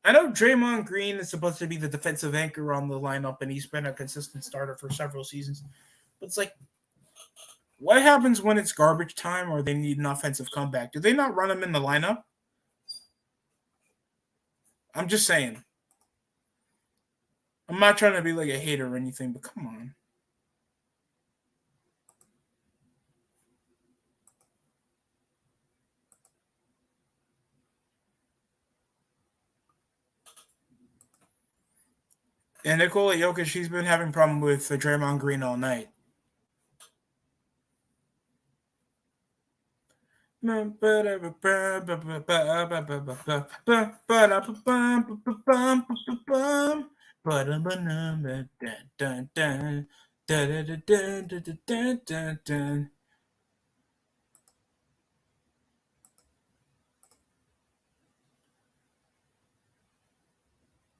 I know Draymond Green is supposed to be the defensive anchor on the lineup, and he's been a consistent starter for several seasons. But it's like, what happens when it's garbage time or they need an offensive comeback? Do they not run him in the lineup? I'm just saying. I'm not trying to be like a hater or anything, but come on. And Nikola Jokic, she's been having a problem with Draymond Green all night.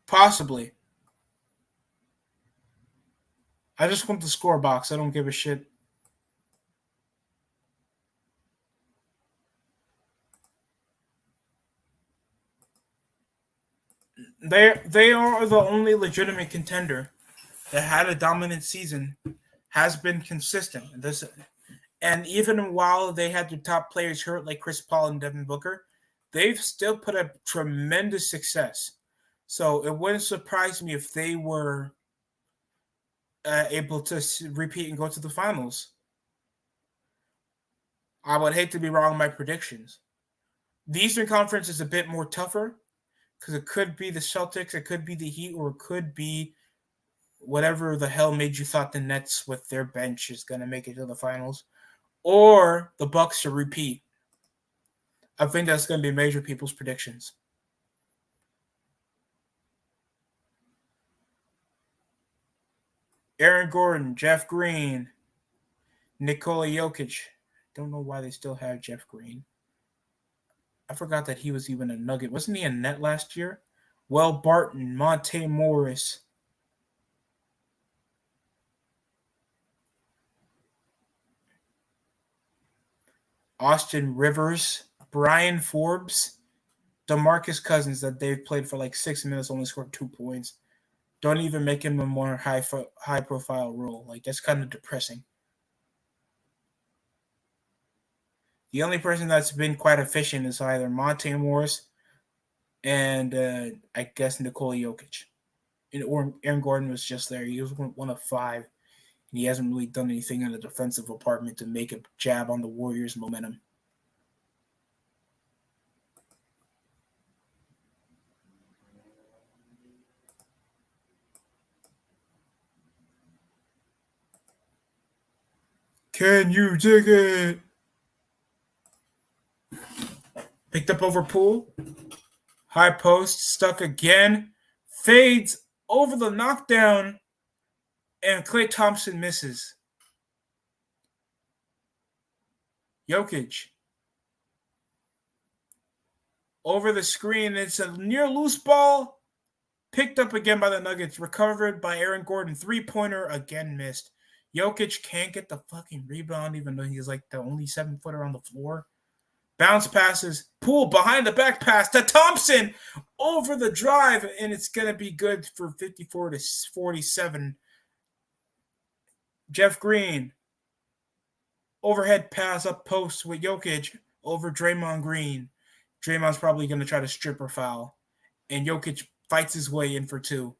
Possibly. I just want the score box. I don't give a shit. They are the only legitimate contender that had a dominant season, has been consistent. And even while they had their top players hurt, like Chris Paul and Devin Booker, they've still put up tremendous success. So it wouldn't surprise me if they were able to repeat and go to the finals. I would hate to be wrong in my predictions. The Eastern Conference is a bit more tougher because it could be the Celtics, it could be the Heat, or it could be whatever the hell made you thought the Nets with their bench is going to make it to the finals, or the Bucks to repeat. I think that's going to be major people's predictions. Aaron Gordon, Jeff Green, Nikola Jokic. Don't know why they still have Jeff Green. I forgot that he was even a Nugget. Wasn't he a net last year? Will Barton, Monte Morris. Austin Rivers, Brian Forbes, DeMarcus Cousins that they've played for like 6 minutes, only scored 2 points. Don't even make him a more high profile role. Like, that's kind of depressing. The only person that's been quite efficient is either Monte Morris and I guess Nikola Jokic. Or Aaron Gordon was just there. He was one of 5. And he hasn't really done anything in the defensive department to make a jab on the Warriors' momentum. Can you dig it? Picked up over Poole. High post, stuck again. Fades over the knockdown. And Klay Thompson misses. Jokic. Over the screen. It's a near loose ball. Picked up again by the Nuggets. Recovered by Aaron Gordon. 3-pointer again missed. Jokic can't get the fucking rebound, even though he's like the only 7-footer on the floor. Bounce passes. Poole behind the back pass to Thompson over the drive, and it's going to be good for 54-47. Jeff Green. Overhead pass up post with Jokic over Draymond Green. Draymond's probably going to try to strip or foul. And Jokic fights his way in for two.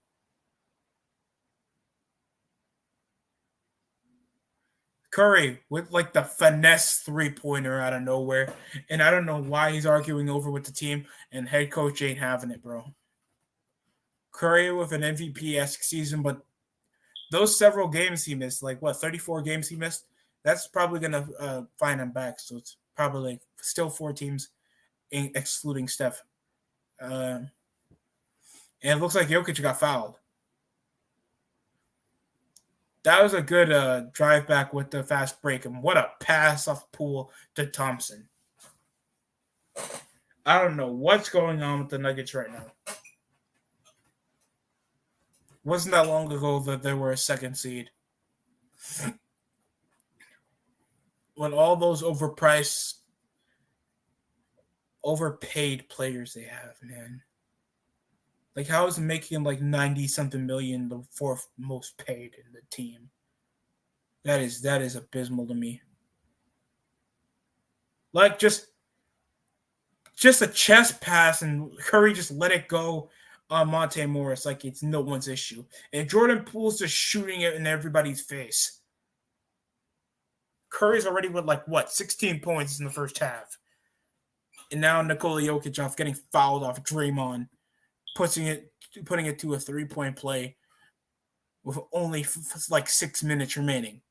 Curry with like the finesse three-pointer out of nowhere. And I don't know why he's arguing over with the team. And head coach ain't having it, bro. Curry with an MVP-esque season, but those several games he missed, like what, 34 games he missed, that's probably going to find him back. So it's probably like still 4 teams, excluding Steph. And it looks like Jokic got fouled. That was a good drive back with the fast break. And what a pass off Poole to Thompson. I don't know what's going on with the Nuggets right now. Wasn't that long ago that they were a second seed. When all those overpriced, overpaid players they have, man. Like, how is making like 90-something million the fourth most paid in the team? That is abysmal to me. Like, just a chest pass and Curry just let it go on Monte Morris like it's no one's issue. And Jordan Poole's just shooting it in everybody's face. Curry's already with 16 points in the first half. And now Nikola Jokic off getting fouled off Draymond, putting it to a 3-point play with only 6 minutes remaining.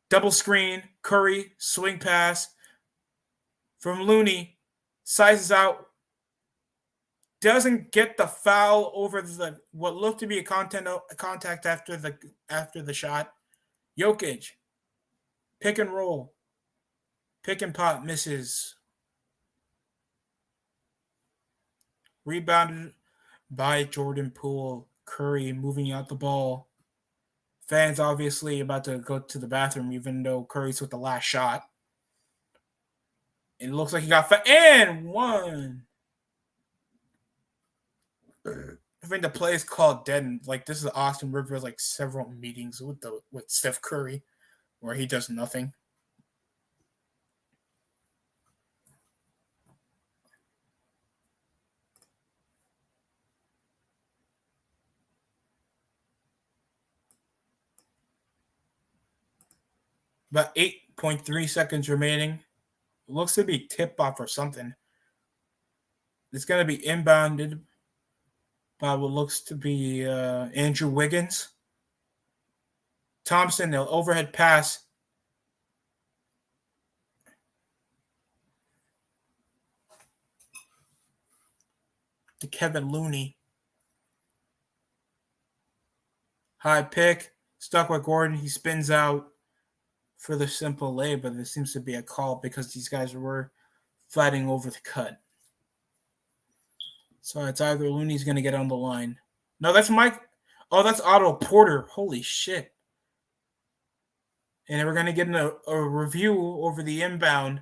Double screen, Curry, swing pass from Looney, sizes out, doesn't get the foul over what looked to be a contact after the shot. Jokic, pick and roll, pick and pop, misses. Rebounded by Jordan Poole. Curry moving out the ball. Fans obviously about to go to the bathroom, even though Curry's with the last shot. It looks like he got and one. I think the play is called dead. And this is Austin Rivers several meetings with Steph Curry, where he does nothing. About 8.3 seconds remaining. Looks to be tip-off or something. It's going to be inbounded by what looks to be Andrew Wiggins. Thompson, the overhead pass. To Kevin Looney. High pick. Stuck with Gordon. He spins out for the simple lay, but there seems to be a call because these guys were fighting over the cut. So it's either Looney's going to get on the line. No, that's Mike. Oh, that's Otto Porter. Holy shit. And we're going to get a review over the inbound.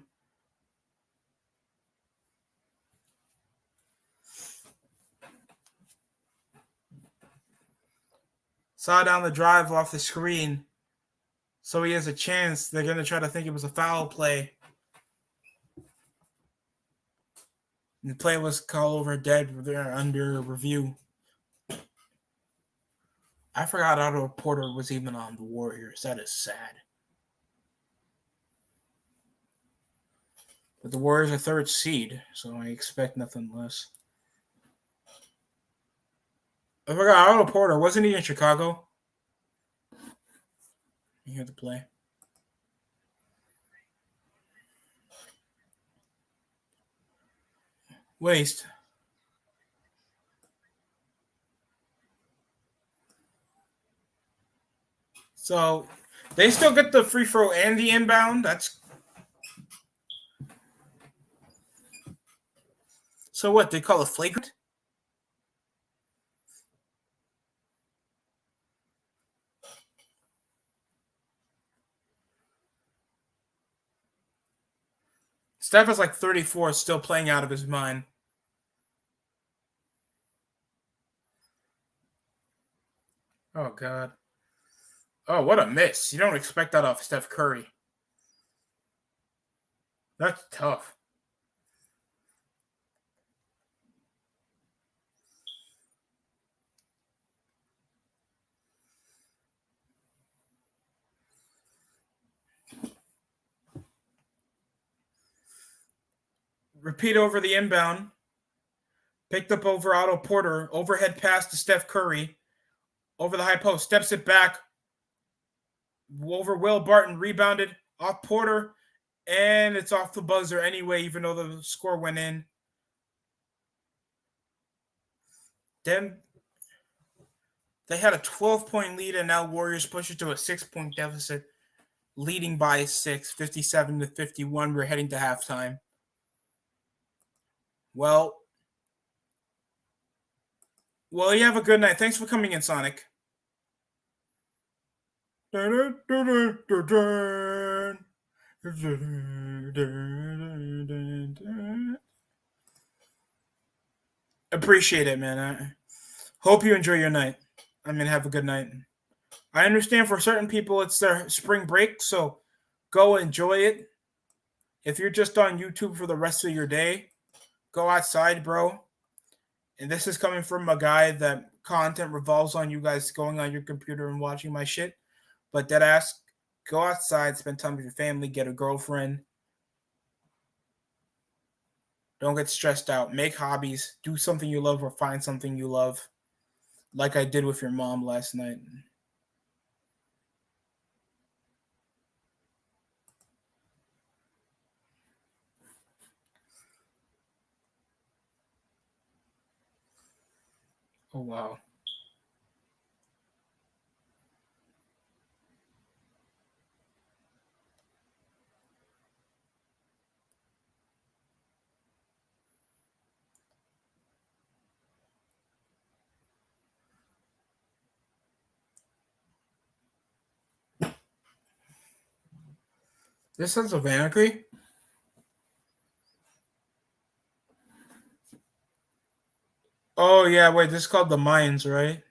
Saw down the drive off the screen. So he has a chance. They're going to try to think it was a foul play. And the play was called over dead. They're under review. I forgot Otto Porter was even on the Warriors. That is sad. But the Warriors are third seed, so I expect nothing less. I forgot Otto Porter. Wasn't he in Chicago? You hear the play. Waste. So they still get the free throw and the inbound. That's so what they call it flagrant. Steph is 34, still playing out of his mind. God. Oh, what a miss. You don't expect that off Steph Curry. That's tough. Repeat over the inbound. Picked up over Otto Porter. Overhead pass to Steph Curry. Over the high post. Steps it back. Over Will Barton. Rebounded. Off Porter. And it's off the buzzer anyway, even though the score went in. Then they had a 12-point lead, and now Warriors push it to a 6-point deficit, leading by 6, 57-51. We're heading to halftime. Well, you have a good night. Thanks for coming in, Sonic. Appreciate it, man. I hope you enjoy your night. Have a good night. I understand for certain people it's their spring break, so go enjoy it. If you're just on YouTube for the rest of your day, go outside, bro. And this is coming from a guy that content revolves on you guys going on your computer and watching my shit. But deadass, go outside, spend time with your family, get a girlfriend. Don't get stressed out. Make hobbies. Do something you love or find something you love. Like I did with your mom last night. Oh, wow. This Sons of Anarchy? Oh, yeah, wait, this is called The Mayans, right?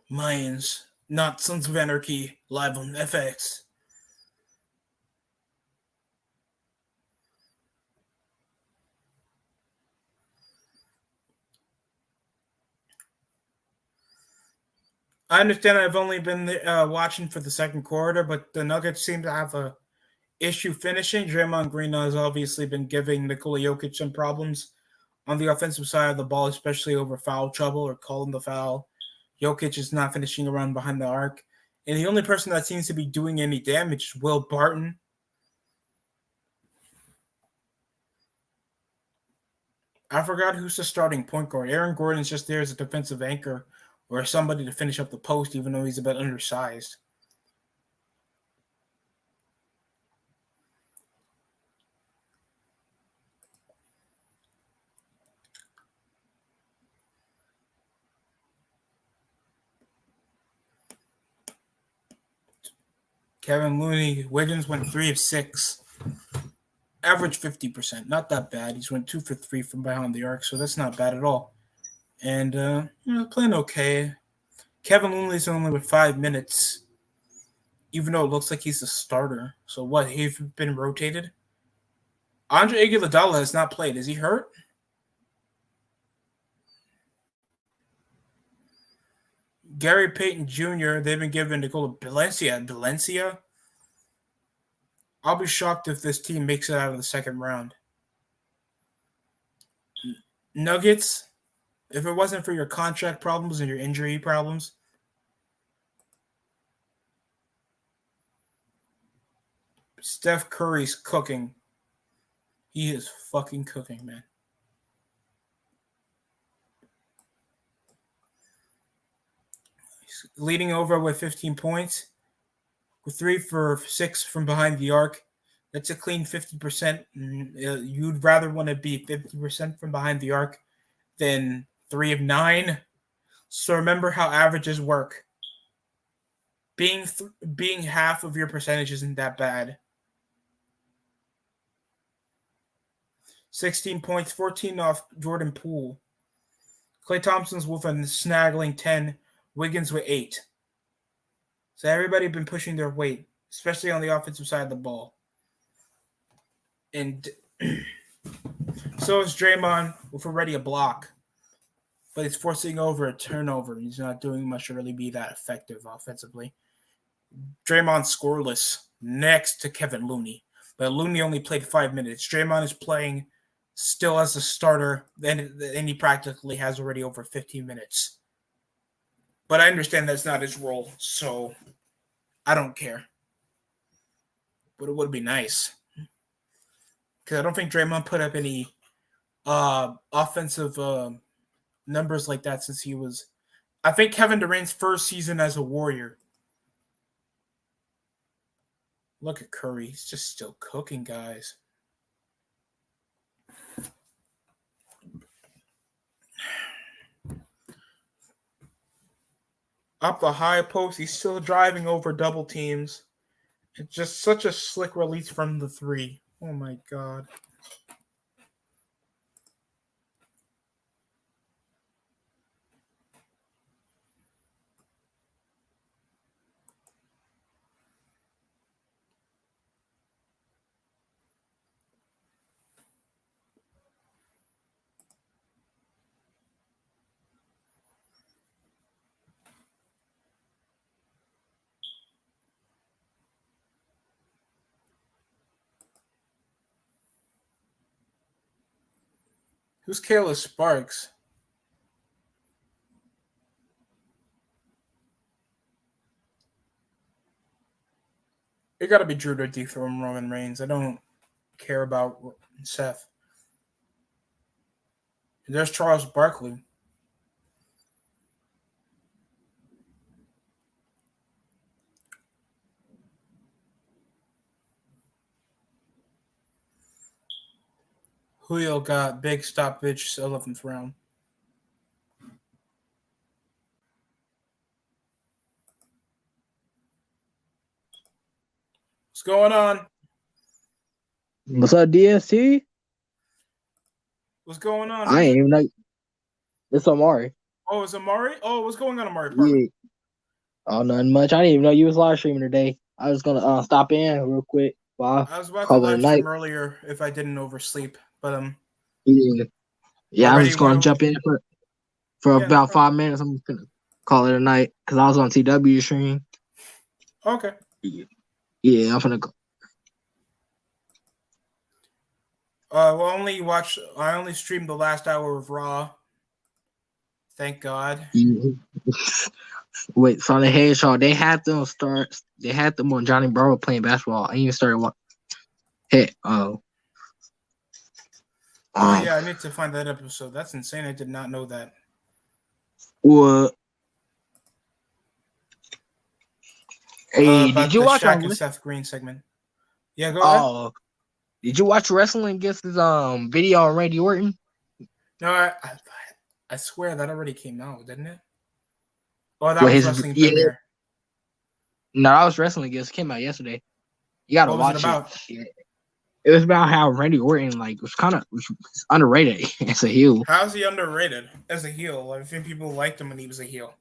Mayans, not Sons of Anarchy, live on FX. I understand I've only been watching for the second quarter, but the Nuggets seem to have a issue finishing. Draymond Green has obviously been giving Nikola Jokic some problems on the offensive side of the ball, especially over foul trouble or calling the foul. Jokic is not finishing around behind the arc. And the only person that seems to be doing any damage is Will Barton. I forgot who's the starting point guard. Aaron Gordon's just there as a defensive anchor or somebody to finish up the post, even though he's a bit undersized. Kevin Looney, Wiggins went 3 of 6. Average 50%. Not that bad. He's went 2 for 3 from behind the arc, so that's not bad at all. And, playing okay. Kevin Looney's only with 5 minutes, even though it looks like he's the starter. So what, he's been rotated? Andre Iguodala has not played. Is he hurt? Gary Payton Jr., they've been given Nicola Valencia? I'll be shocked if this team makes it out of the second round. Nuggets, if it wasn't for your contract problems and your injury problems, Steph Curry's cooking. He is fucking cooking, man. He's leading over with 15 points. With 3 for 6 from behind the arc. That's a clean 50%. You'd rather want to be 50% from behind the arc than 3 of 9. So remember how averages work. Being half of your percentage isn't that bad. 16 points, 14 off Jordan Poole. Klay Thompson's with a snaggling 10, Wiggins with 8. So everybody been pushing their weight, especially on the offensive side of the ball. And so is Draymond with already a block. But he's forcing over a turnover. He's not doing much to really be that effective offensively. Draymond scoreless next to Kevin Looney. But Looney only played 5 minutes. Draymond is playing still as a starter, and he practically has already over 15 minutes. But I understand that's not his role, so I don't care. But it would be nice. Because I don't think Draymond put up any offensive numbers like that since he was... I think Kevin Durant's first season as a Warrior. Look at Curry. He's just still cooking, guys. Up the high post. He's still driving over double teams. It's just such a slick release from the three. Oh, my God. Who's Kayla Sparks? It got to be Drew to dethrone Roman Reigns. I don't care about Seth. There's Charles Barkley. Julio got big stoppage 11th round. What's going on? What's up, DST? What's going on? I ain't even know. It's Amari. Oh, it's Amari? Oh, what's going on, Amari? Yeah. Oh, nothing much. I didn't even know you was live streaming today. I was gonna stop in real quick. I was about to live stream earlier if I didn't oversleep, but yeah, I was just gonna jump in for about 5 minutes. I'm gonna call it a night because I was on TW stream. Okay. Yeah, I'm gonna go. I only streamed the last hour of Raw. Thank God. Wait, so the head show, they had them on Johnny Bravo playing basketball. I even started watching. Hey, yeah, I need to find that episode. That's insane. I did not know that. What? Hey, did you watch Shaq and Seth Green segment? Yeah, go ahead. Did you watch wrestling against his video on Randy Orton? No, I swear that already came out, didn't it? Oh, that was wrestling premiere. No, that was wrestling against. It came out yesterday. You gotta watch it. About? It was about how Randy Orton was underrated as a heel. How is he underrated as a heel? I think people liked him when he was a heel.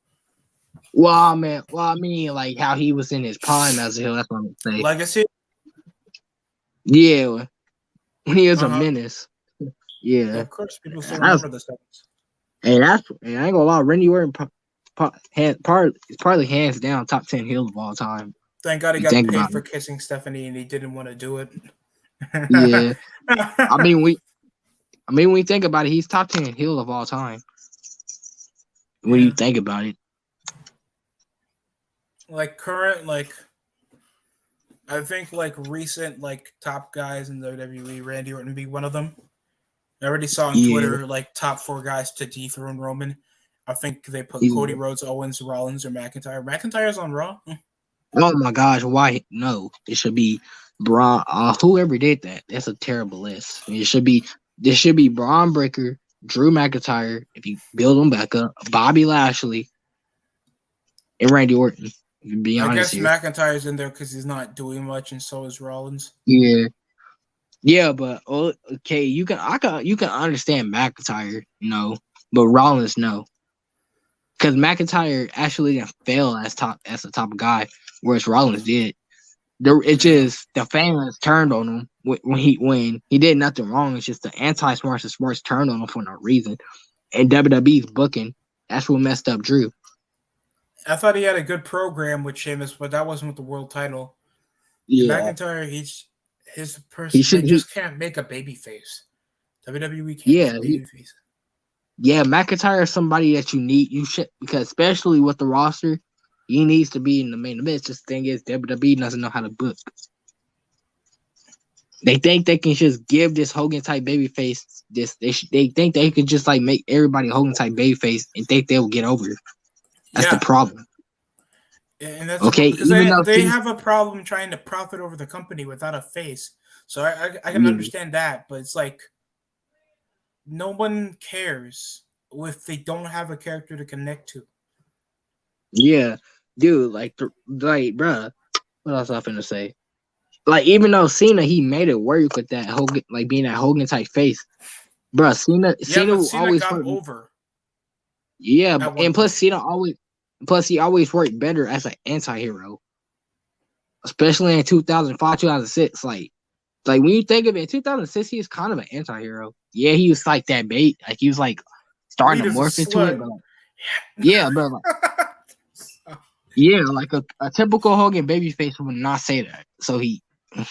Well, I mean, like how he was in his prime as a heel. That's what I'm saying. Legacy. Yeah, when he was a menace. Yeah, of course, people still remember the segments. And I ain't gonna lie, Randy Orton probably hands down top 10 heels of all time. Thank God he got paid for kissing Stephanie, and he didn't want to do it. Yeah, I mean when you think about it, he's top 10 heel of all time. When you think about it, I think recent top guys in the WWE, Randy Orton be one of them. I already saw on Twitter top 4 guys to dethrone Roman. I think they put Cody Rhodes, Owens, Rollins, or McIntyre. McIntyre's on Raw. Oh my gosh, why? No, it should be Braun. Whoever did that, that's a terrible list. There should be Braun Breaker, Drew McIntyre, if you build them back up, Bobby Lashley, and Randy Orton. Be honest, I guess McIntyre's in there because he's not doing much, and so is Rollins. Yeah, Yeah, but okay, you can understand McIntyre, but Rollins no, because McIntyre actually didn't fail as a top guy, whereas Rollins did. It Yeah. just the fans turned on him when he did nothing wrong. It's just the anti-smarts and sports turned on him for no reason. And WWE's booking, that's what messed up Drew. I thought he had a good program with Sheamus, but that wasn't with the world title. And Yeah, McIntyre, his he person. They should. just can't make a baby face. WWE can't make Yeah, a baby face. yeah. McIntyre is somebody that you need. You should, because especially with the roster, he needs to be in the main event. Just the thing is, WWE doesn't know how to book. They think they can just give this Hogan type baby face this. They think they could just like make everybody Hogan type baby face and think they will get over it. That's the Yeah, problem. and that's Okay, because even though they have a problem trying to profit over the company without a face. So I can yeah, understand that, but it's like no one cares if they don't have a character to connect to. yeah, dude, bruh, what else I finna say? Like, even though Cena, he made it work with that Hogan, like being that Hogan type face, bruh. Yeah, Cena but will Cena always got work. over Yeah, at one and plus point. Cena plus he always worked better as an anti-hero, especially in 2005, 2006. Like when you think of it, in 2006, he was kind of an anti-hero. Yeah, he was like that bait, like he was like starting to Rita's a morph into it, slut. but like, yeah, but like, yeah, like a typical Hogan babyface would not say that. So he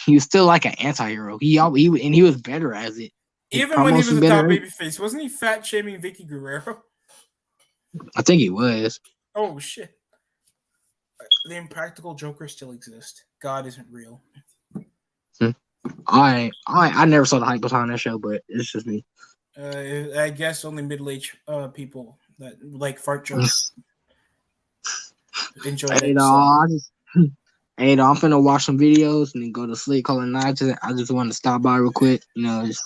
was still like an anti-hero. He was better as it. His Even when he promos was were a better. top babyface, wasn't he fat shaming Vicky Guerrero? I think he was. Oh shit! The Impractical Joker still exists. God isn't real. I never saw the hype behind that show, but it's just me. I guess only middle-aged people that like fart jokes enjoyed Hey, it. So I just I'm finna watch some videos and then go to sleep. Calling night. I just want to stop by real quick. Just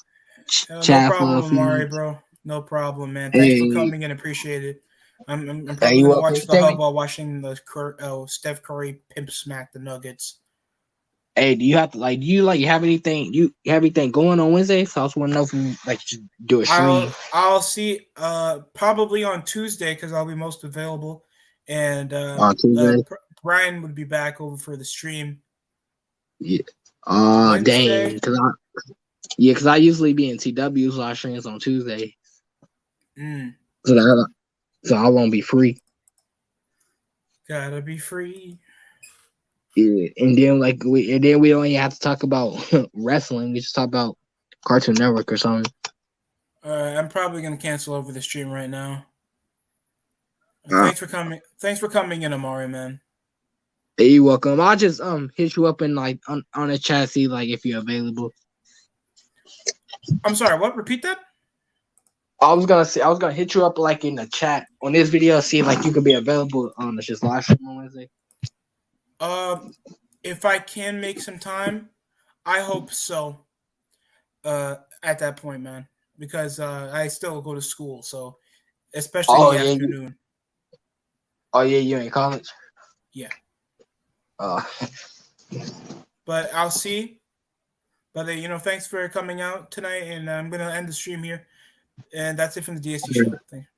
no chat for a problem, few Amari, minutes. bro. No problem, man. Thanks for Hey, coming and appreciate it. I'm hey, probably you gonna welcome. watch the hub while watching the Steph Curry pimp smack the Nuggets. Hey, do you have anything you have anything going on Wednesday? So I just want to know if you like just do a stream. I'll see probably on Tuesday because I'll be most available, and On Tuesday. Brian would be back over for the stream. Yeah. Wednesday. Dang. Because I usually be in TW's live streams on Tuesday, Mm, so I won't be free. gotta be free. Yeah, and then we don't even have to talk about wrestling. We just talk about Cartoon Network or something. I'm probably gonna cancel over the stream right now. Uh, Thanks for coming. Thanks for coming in, Amari, man. hey, you're welcome. I'll just hit you up in like on the chat, see like if you're available. I'm sorry. What? Repeat that. I was gonna hit you up like in the chat on this video, see if like you could be available on the just live stream on Wednesday. If I can make some time, I hope so. At that point, man, because I still go to school, so especially in Oh the yeah, afternoon. you in college? Yeah. Uh, But I'll see. But thanks for coming out tonight, and I'm gonna end the stream here. And that's it from the DST show. Thanks.